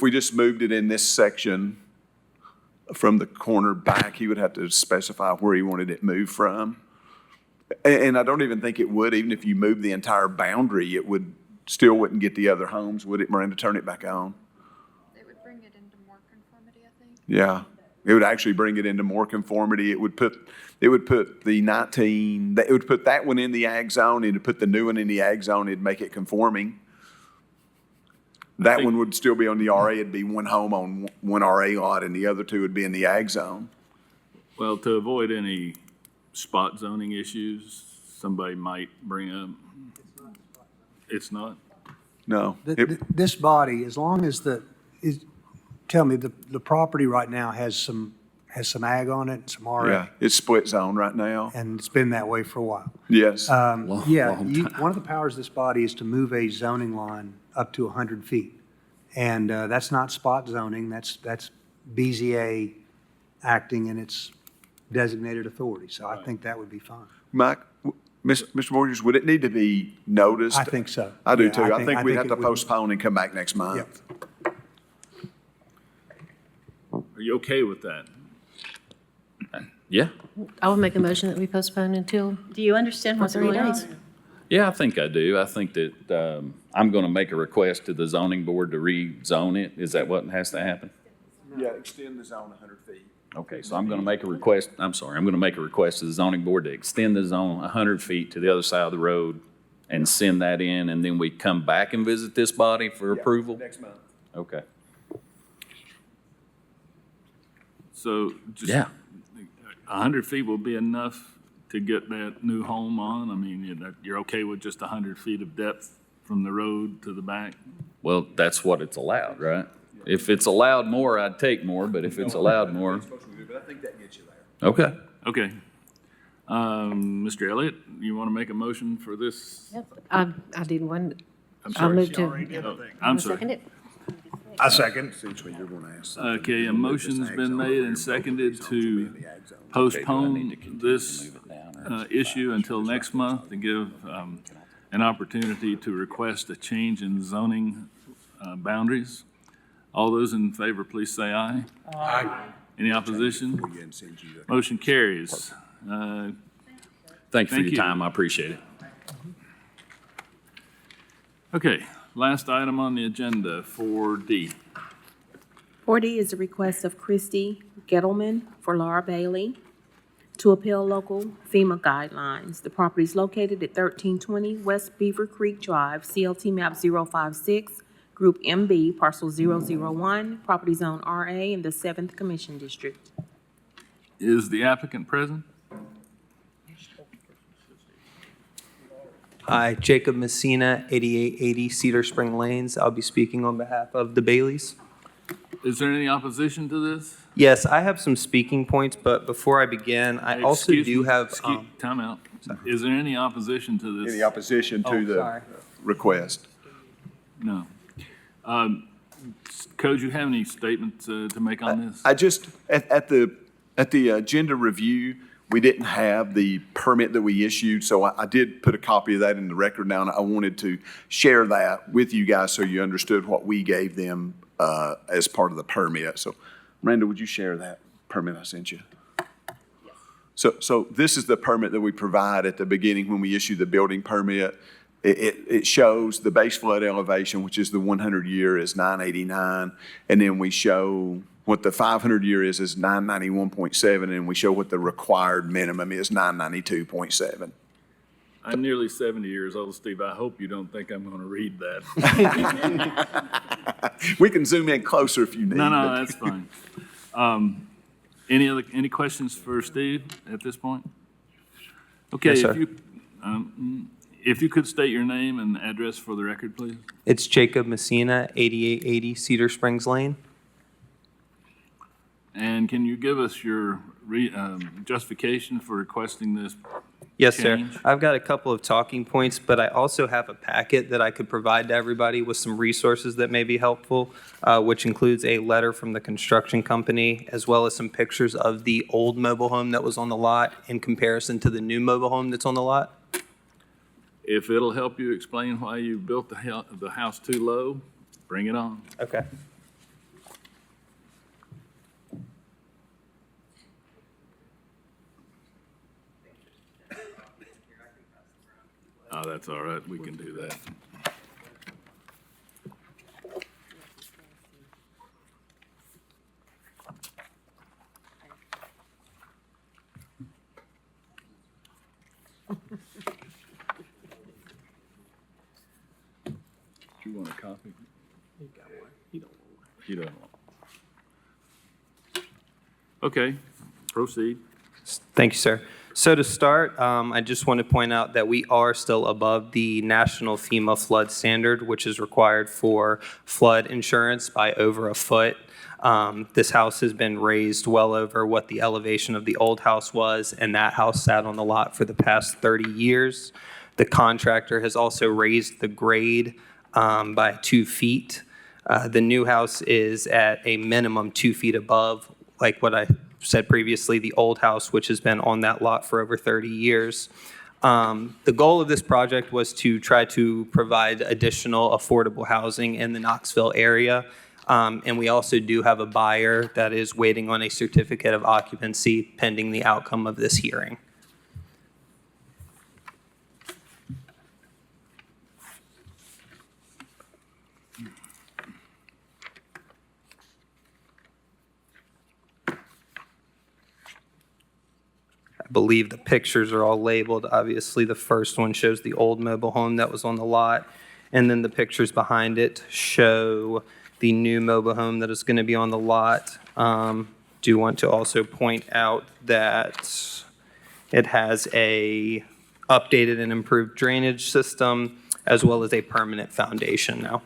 we just moved it in this section from the corner back, he would have to specify where he wanted it moved from. And I don't even think it would, even if you moved the entire boundary, it still wouldn't get the other homes, would it, Miranda? Turn it back on. It would bring it into more conformity, I think. Yeah, it would actually bring it into more conformity. It would put that one in the ag zone, and it'd put the new one in the ag zone, it'd make it conforming. That one would still be on the RA, it'd be one home on one RA lot, and the other two would be in the ag zone. Well, to avoid any spot zoning issues somebody might bring up. It's not? No. This body, as long as tell me, the property right now has some ag on it, some RA. Yeah, it's split zone right now. And it's been that way for a while. Yes. One of the powers of this body is to move a zoning line up to 100 feet. And that's not spot zoning, that's BZA acting in its designated authority. So I think that would be fine. Mike, Mr. Borges, would it need to be noticed? I think so. I do Yeah, too. I think we'd have it to would- postpone and come back next month. Are you okay with that? Yeah, I would make a motion that we postpone until, Do you understand what's For 3 going on? days. yeah, I think I do. I think that I'm going to make a request to the zoning board to rezone it. Is that what has to happen? Yeah, extend the zone 100 feet. Okay, so I'm going to make a request, I'm going to make a request to the zoning board to extend the zone 100 feet to the other side of the road and send that in, and then we come back and visit this body for approval? Next month. Okay. So just. Yeah. 100 feet will be enough to get that new home on? I mean, you're okay with just 100 feet of depth from the road to the back? Well, that's what it's allowed, right? If it's allowed more, I'd take more, but if it's allowed more, But I think that gets you there. okay. Okay. Mr. Elliott, you want to make a motion for this? I did one. I'm I'll sorry. move to. I'm Second sorry. it? I second. Essentially, you're going to ask. Okay, a motion's been made and seconded to postpone this issue until next month to give an opportunity to request a change in zoning boundaries. All those in favor, please say aye. Aye. Any opposition? Motion carries. Thank you for Thank your you. time. I appreciate it. Okay, last item on the agenda, 4D. 4D is a request of Christy Gettleman for Laura Bailey to appeal local FEMA guidelines. The property is located at 1320 West Beaver Creek Drive, CLT map 056, Group MB, parcel 001, property zone RA in the 7th Commission District. Is the applicant present? Hi, Jacob Messina, 8880 Cedar Spring Lanes. I'll be speaking on behalf of the Baileys. Is there any opposition to this? Yes, I have some speaking points, but before I begin, I also Excuse do me, have. Time out. Is there any opposition to this? Any opposition to the sorry. request? No. Code, you have any statements to make on this? I just, at the agenda review, we didn't have the permit that we issued, so I did put a copy of that in the record now, and I wanted to share that with you guys so you understood what we gave them as part of the permit. So, Miranda, would you share that permit I sent you? So this is the permit that we provide at the beginning when we issue the building permit. It shows the base flood elevation, which is the 100-year is 989, and then we show what the 500-year is 991.7, and we show what the required minimum is 992.7. I'm nearly 70 years old, Steve. I hope you don't think I'm going to read that. We can zoom in closer if you need. No, that's fine. Any questions for Steve at this point? Okay, Yes, sir. If you could state your name and address for the record, please. It's Jacob Messina, 8880 Cedar Springs Lane. And can you give us your justification for requesting this? Yes, sir. Change? I've got a couple of talking points, but I also have a packet that I could provide to everybody with some resources that may be helpful, which includes a letter from the construction company, as well as some pictures of the old mobile home that was on the lot in comparison to the new mobile home that's on the lot. If it'll help you explain why you built the house too low, bring it on. Okay. Oh, that's all right. We can do that. Do you want a copy? He got one. He don't want one. You don't want. Okay, proceed. Thank you, sir. So to start, I just want to point out that we are still above the national FEMA flood standard, which is required for flood insurance by over a foot. This house has been raised well over what the elevation of the old house was, and that house sat on the lot for the past 30 years. The contractor has also raised the grade by 2 feet. The new house is at a minimum 2 feet above, like what I said previously, the old house, which has been on that lot for over 30 years. The goal of this project was to try to provide additional affordable housing in the Knoxville area. And we also do have a buyer that is waiting on a certificate of occupancy pending the outcome of this hearing. I believe the pictures are all labeled. Obviously, the first one shows the old mobile home that was on the lot, and then the pictures behind it show the new mobile home that is going to be on the lot. Do want to also point out that it has a updated and improved drainage system, as well as a permanent foundation now.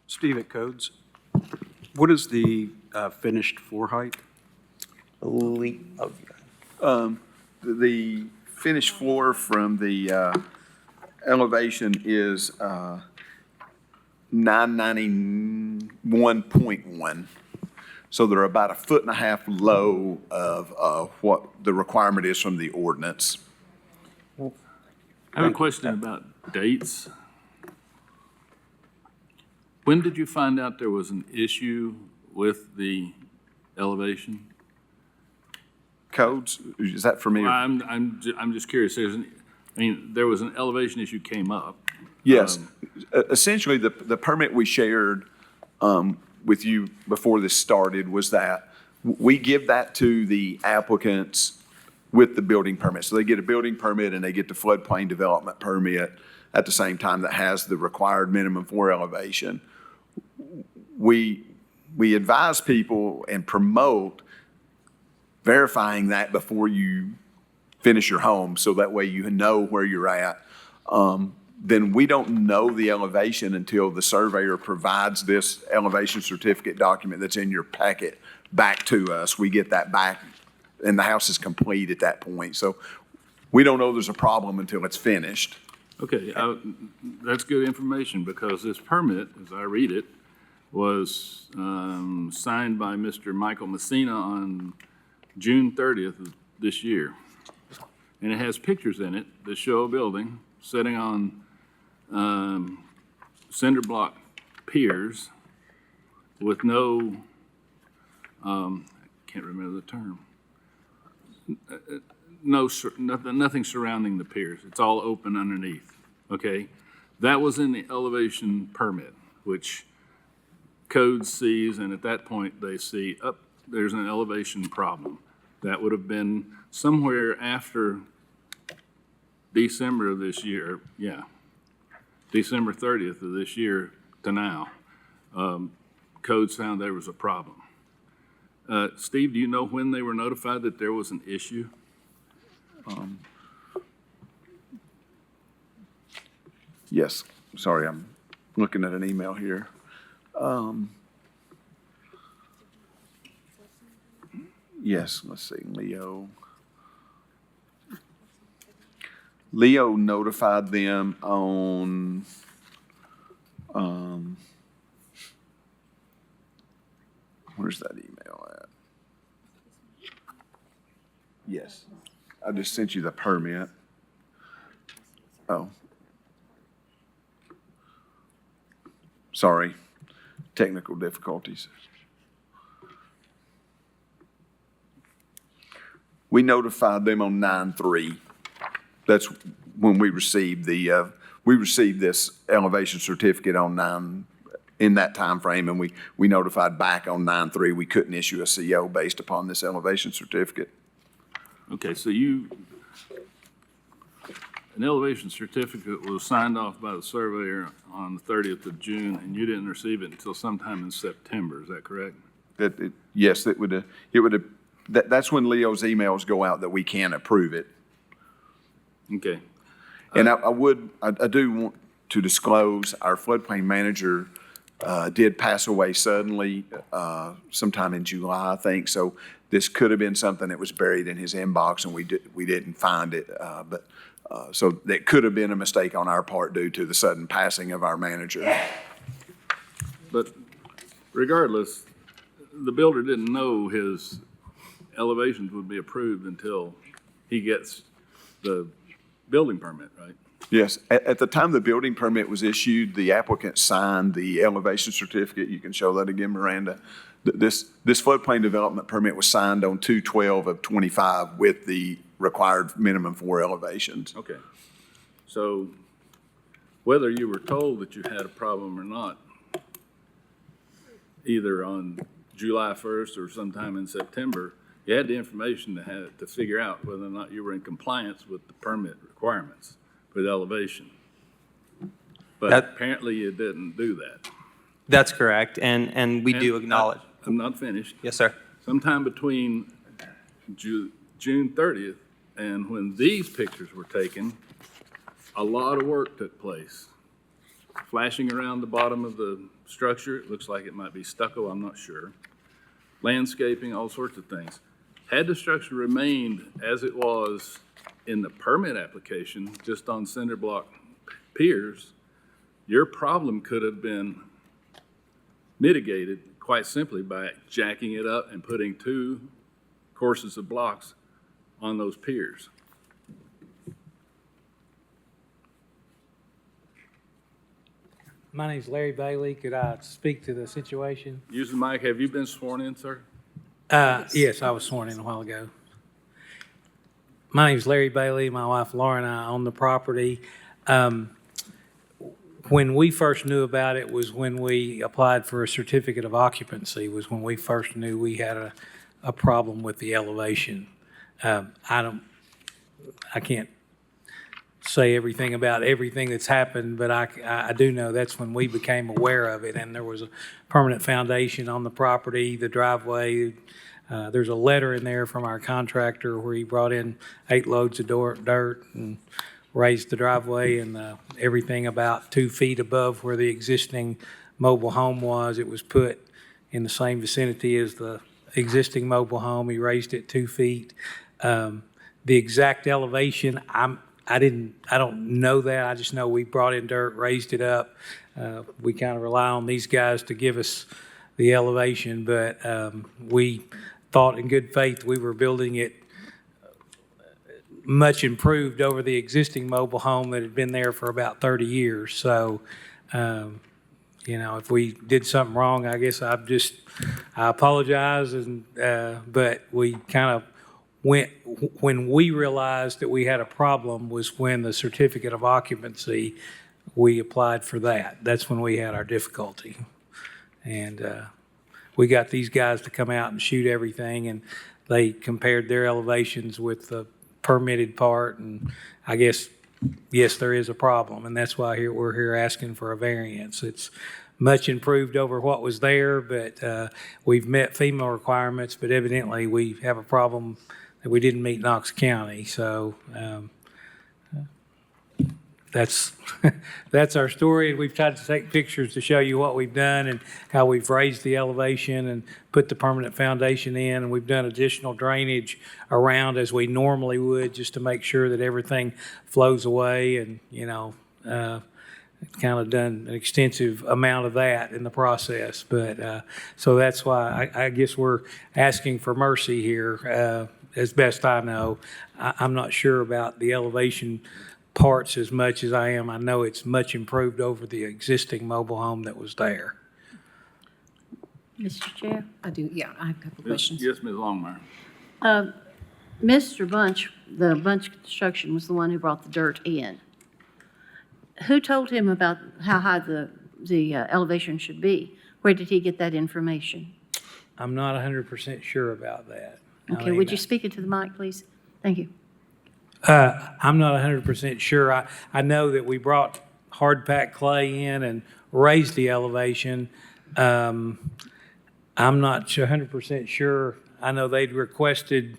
Steve at Codes. What is the finished floor height? The finished floor from the elevation is 991.1. So they're about 1.5 feet low of what the requirement is from the ordinance. I have a question about dates. When did you find out there was an issue with the elevation? Codes, is that for me? Well, I'm just curious. There was an elevation issue came up. Yes. Essentially, the permit we shared with you before this started was that we give that to the applicants with the building permit. So they get a building permit and they get the floodplain development permit at the same time that has the required minimum floor elevation. We advise people and promote verifying that before you finish your home, so that way you know where you're at. Then we don't know the elevation until the surveyor provides this elevation certificate document that's in your packet back to us. We get that back, and the house is complete at that point. So we don't know there's a problem until it's finished. Okay, that's good information, because this permit, as I read it, was signed by Mr. Michael Messina on June 30th of this year. And it has pictures in it that show a building sitting on cinder block piers with no, I can't remember the term, nothing surrounding the piers. It's all open underneath, okay? That was in the elevation permit, which code sees, and at that point they see, there's an elevation problem. That would have been somewhere after December of this year, December 30th of this year to now. Codes found there was a problem. Steve, do you know when they were notified that there was an issue? Yes, sorry, I'm looking at an email here. Yes, let's see, Leo notified them on, where's that email at? Yes, I just sent you the permit. Oh. Sorry, technical difficulties. We notified them on 9/3. That's when we received this elevation certificate in that time frame, and we notified back on 9/3 we couldn't issue a CO based upon this elevation certificate. Okay, so an elevation certificate was signed off by the surveyor on the 30th of June, and you didn't receive it until sometime in September, is that correct? Yes, it would have, that's when Leo's emails go out that we can approve it. Okay. And I do want to disclose, our floodplain manager did pass away suddenly sometime in July, I think. So this could have been something that was buried in his inbox and we didn't find it. So that could have been a mistake on our part due to the sudden passing of our manager. But regardless, the builder didn't know his elevations would be approved until he gets the building permit, right? Yes, at the time the building permit was issued, the applicant signed the elevation certificate. You can show that again, Miranda. This floodplain development permit was signed on 2/12/25 with the required minimum floor elevations. Okay. So whether you were told that you had a problem or not, either on July 1st or sometime in September, you had the information to figure out whether or not you were in compliance with the permit requirements for the elevation. But apparently you didn't do that. That's correct, and we do acknowledge. I'm not finished. Yes, sir. Sometime between June 30th and when these pictures were taken, a lot of work took place. Flashing around the bottom of the structure, it looks like it might be stucco, I'm not sure. Landscaping, all sorts of things. Had the structure remained as it was in the permit application, just on cinder block piers, your problem could have been mitigated quite simply by jacking it up and putting 2 courses of blocks on those piers. My name's Larry Bailey. Could I speak to the situation? Use the mic. Have you been sworn in, sir? Yes, I was sworn in a while ago. My name's Larry Bailey. My wife Laura and I own the property. When we first knew about it was when we applied for a certificate of occupancy, was when we first knew we had a problem with the elevation. I can't say everything about everything that's happened, but I do know that's when we became aware of it, and there was a permanent foundation on the property, the driveway. There's a letter in there from our contractor where he brought in 8 loads of dirt and raised the driveway, and everything about 2 feet above where the existing mobile home was. It was put in the same vicinity as the existing mobile home. He raised it 2 feet. The exact elevation, I don't know that. I just know we brought in dirt, raised it up. We kind of rely on these guys to give us the elevation, but we thought in good faith we were building it much improved over the existing mobile home that had been there for about 30 years. So, if we did something wrong, I guess I apologize, but we kind of when we realized that we had a problem was when the certificate of occupancy, we applied for that. That's when we had our difficulty. And we got these guys to come out and shoot everything, and they compared their elevations with the permitted part, and I guess, yes, there is a problem, and that's why we're here asking for a variance. It's much improved over what was there, but we've met FEMA requirements, but evidently we have a problem that we didn't meet Knox County. So that's that's our story. We've tried to take pictures to show you what we've done and how we've raised the elevation and put the permanent foundation in, and we've done additional drainage around as we normally would, just to make sure that everything flows away, and kind of done an extensive amount of that in the process. But so that's why I guess we're asking for mercy here, as best I know. I'm not sure about the elevation parts as much as I am. I know it's much improved over the existing mobile home that was there. Mr. Chair? I do, yeah, I have a couple questions. Yes, Ms. Longmire. Mr. Bunch, the Bunch Construction was the one who brought the dirt in. Who told him about how high the elevation should be? Where did he get that information? I'm not 100% sure about that. Okay, would you speak into the mic, please? Thank you. I'm not 100% sure. I know that we brought hard packed clay in and raised the elevation. I'm not 100% sure. I know they'd requested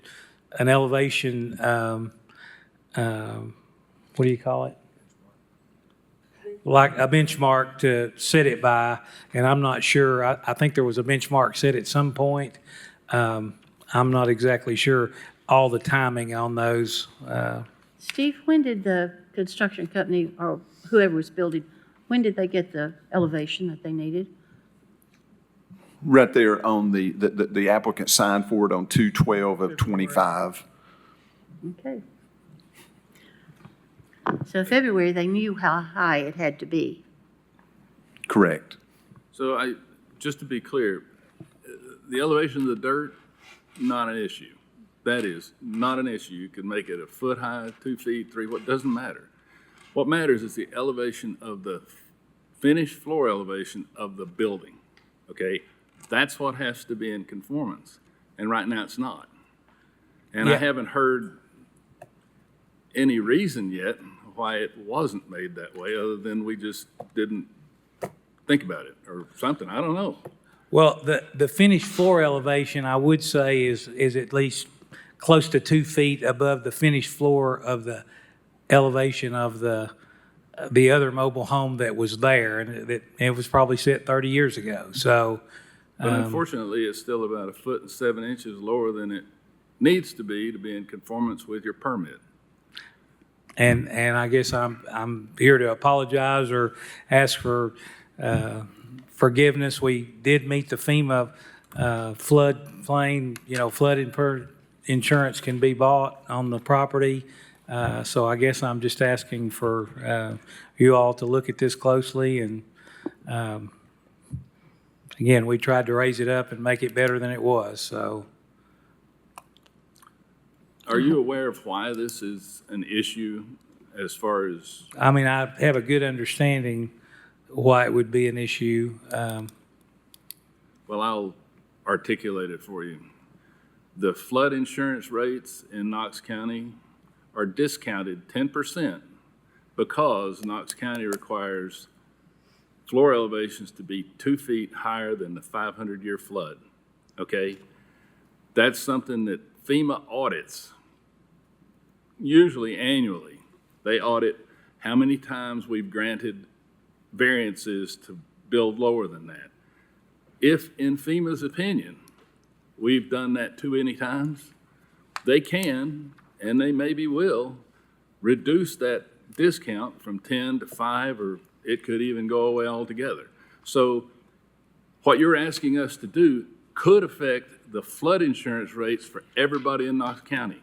an elevation, what do you call it? Like a benchmark to set it by, and I'm not sure. I think there was a benchmark set at some point. I'm not exactly sure all the timing on those. Steve, when did the construction company or whoever was building, when did they get the elevation that they needed? Right there on the applicant signed for it on 2/12 of 25. Okay. So February, they knew how high it had to be. Correct. So just to be clear, the elevation of the dirt, not an issue. That is not an issue. You can make it a foot high, 2 feet, 3, what doesn't matter. What matters is the elevation of the finished floor elevation of the building, okay? That's what has to be in conformance, and right now it's not. And I haven't heard any reason yet why it wasn't made that way, other than we just didn't think about it or something. I don't know. Well, the finished floor elevation, I would say, is at least close to 2 feet above the finished floor of the elevation of the other mobile home that was there, and it was probably set 30 years ago. So, but unfortunately, it's still about 1.7 feet lower than it needs to be in conformance with your permit. And I guess I'm here to apologize or ask for forgiveness. We did meet the FEMA floodplain, flood insurance can be bought on the property. So I guess I'm just asking for you all to look at this closely and Again, we tried to raise it up and make it better than it was, so. Are you aware of why this is an issue as far as, I mean, I have a good understanding why it would be an issue. well, I'll articulate it for you. The flood insurance rates in Knox County are discounted 10% because Knox County requires floor elevations to be 2 feet higher than the 500-year flood, okay? That's something that FEMA audits, usually annually. They audit how many times we've granted variances to build lower than that. If, in FEMA's opinion, we've done that too many times, they can, and they maybe will, reduce that discount from 10 to 5, or it could even go away altogether. So what you're asking us to do could affect the flood insurance rates for everybody in Knox County.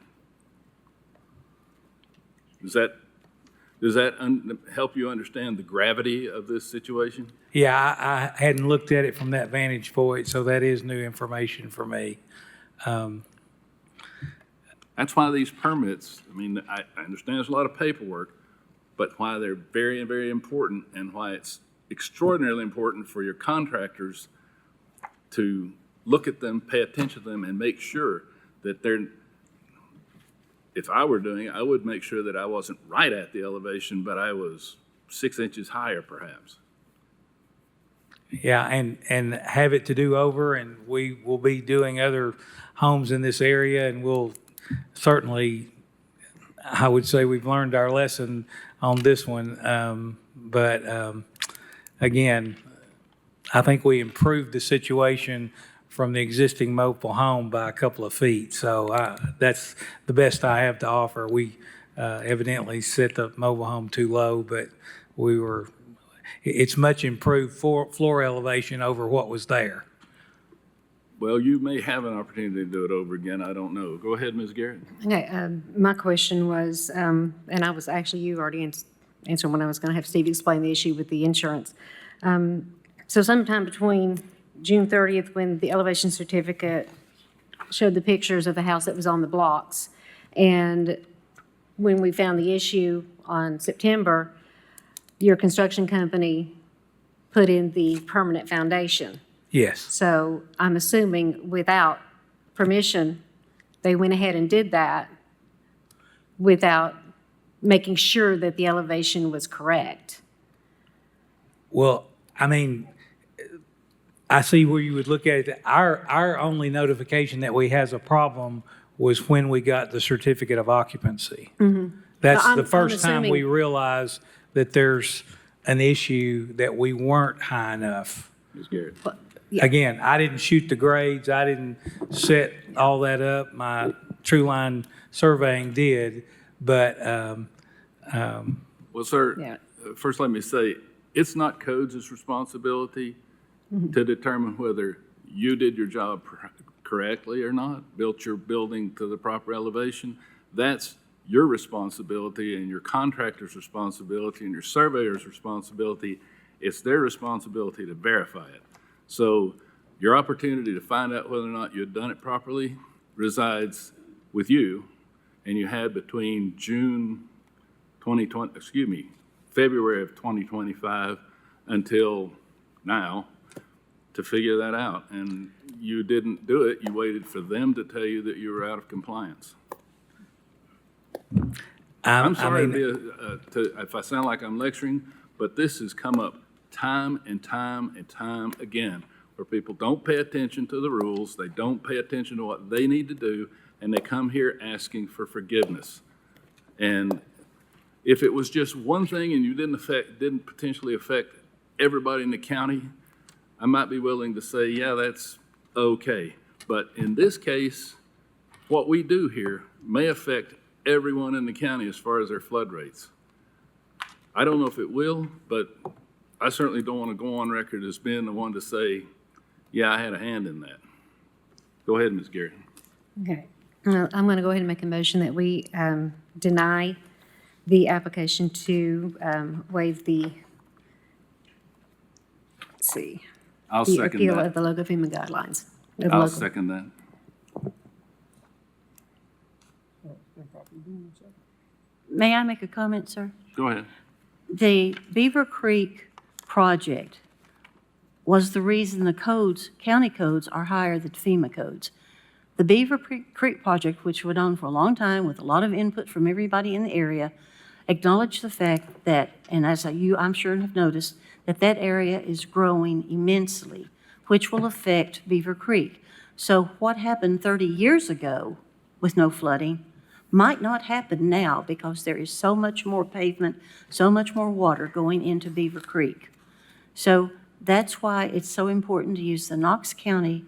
Does that help you understand the gravity of this situation? Yeah, I hadn't looked at it from that vantage point, so that is new information for me. That's why these permits, I mean, I understand there's a lot of paperwork, but why they're very, very important, and why it's extraordinarily important for your contractors to look at them, pay attention to them, and make sure that they're, if I were doing it, I would make sure that I wasn't right at the elevation, but I was 6 inches higher perhaps. Yeah, and have it to do over, and we will be doing other homes in this area, and we'll certainly, I would say we've learned our lesson on this one. But again, I think we improved the situation from the existing mobile home by a couple of feet. So that's the best I have to offer. We evidently set the mobile home too low, but it's much improved floor elevation over what was there. Well, you may have an opportunity to do it over again. I don't know. Go ahead, Ms. Garrett. Okay, my question was, and I was actually, you already answered when I was going to have Steve explain the issue with the insurance. So sometime between June 30th, when the elevation certificate showed the pictures of the house that was on the blocks, and when we found the issue on September, your construction company put in the permanent foundation. Yes. So I'm assuming without permission, they went ahead and did that without making sure that the elevation was correct. Well, I mean, I see where you would look at it. Our only notification that we has a problem was when we got the certificate of occupancy. Mm-hmm. That's I'm the first time we assuming- realized that there's an issue that we weren't high enough. Ms. Garrett. Yeah. Again, I didn't shoot the grades, I didn't set all that up, my True Line Surveying did, but, Well, sir, Yeah. First let me say, it's not codes' responsibility to determine whether you did your job correctly or not, built your building to the proper elevation. That's your responsibility and your contractor's responsibility and your surveyor's responsibility. It's their responsibility to verify it. So your opportunity to find out whether or not you had done it properly resides with you, and you had between February of 2025 until now to figure that out. And you didn't do it. You waited for them to tell you that you were out of compliance. I'm sorry if I sound like I'm lecturing, but this has come up time and time and time again, where people don't pay attention to the rules, they don't pay attention to what they need to do, and they come here asking for forgiveness. And if it was just one thing and you didn't potentially affect everybody in the county, I might be willing to say, yeah, that's okay. But in this case, what we do here may affect everyone in the county as far as their flood rates. I don't know if it will, but I certainly don't want to go on record as being the one to say, yeah, I had a hand in that. Go ahead, Ms. Garrett. Okay. I'm going to go ahead and make a motion that we deny the application to waive the let's see. I'll The second appeal that. of the local FEMA guidelines. of I'll local- second that. May I make a comment, sir? Go ahead. The Beaver Creek project was the reason the codes, county codes, are higher than FEMA codes. The Beaver Creek project, which went on for a long time with a lot of input from everybody in the area, acknowledged the fact that, and as you, I'm sure, have noticed, that that area is growing immensely, which will affect Beaver Creek. So what happened 30 years ago with no flooding might not happen now because there is so much more pavement, so much more water going into Beaver Creek. So that's why it's so important to use the Knox County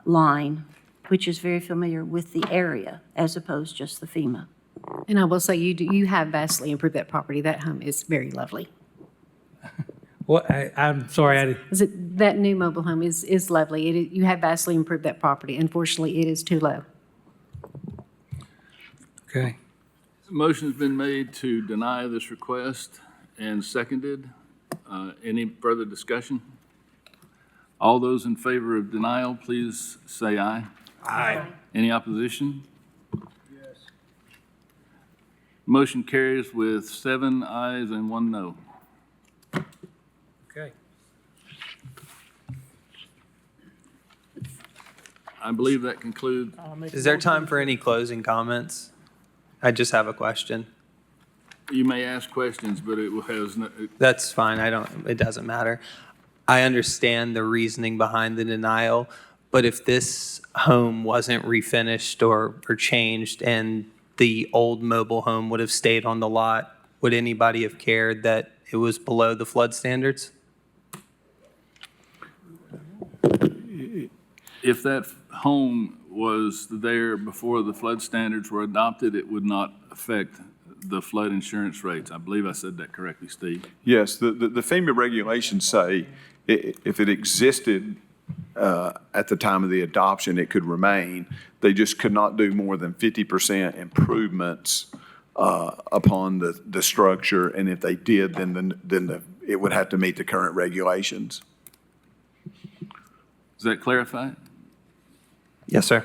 line, which is very familiar with the area, as opposed just the FEMA. And I will say, you have vastly improved that property. That home is very lovely. Well, I'm sorry, That new mobile home is lovely. You have vastly improved that property. Unfortunately, it is too low. okay. Motion's been made to deny this request and seconded. Any further discussion? All those in favor of denial, please say aye. Aye. Any opposition? Yes. Motion carries with 7 ayes and 1 no. Okay. I believe that concludes. Is there time for any closing comments? I just have a question. You may ask questions, but it has no, That's fine. It doesn't matter. I understand the reasoning behind the denial, but if this home wasn't refinished or changed and the old mobile home would have stayed on the lot, would anybody have cared that it was below the flood standards? if that home was there before the flood standards were adopted, it would not affect the flood insurance rates. I believe I said that correctly, Steve. Yes, the FEMA regulations say if it existed at the time of the adoption, it could remain. They just could not do more than 50% improvements upon the structure, and if they did, then it would have to meet the current regulations. Does that clarify it? Yes, sir.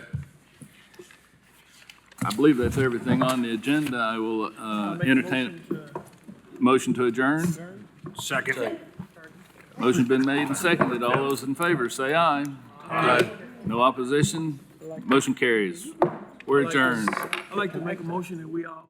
I believe that's everything on the agenda. I will entertain a motion to adjourn. Second. Motion's been made and seconded. All those in favor, say aye. Aye. No opposition. Motion carries. We're adjourned. I'd like to make a motion that we all.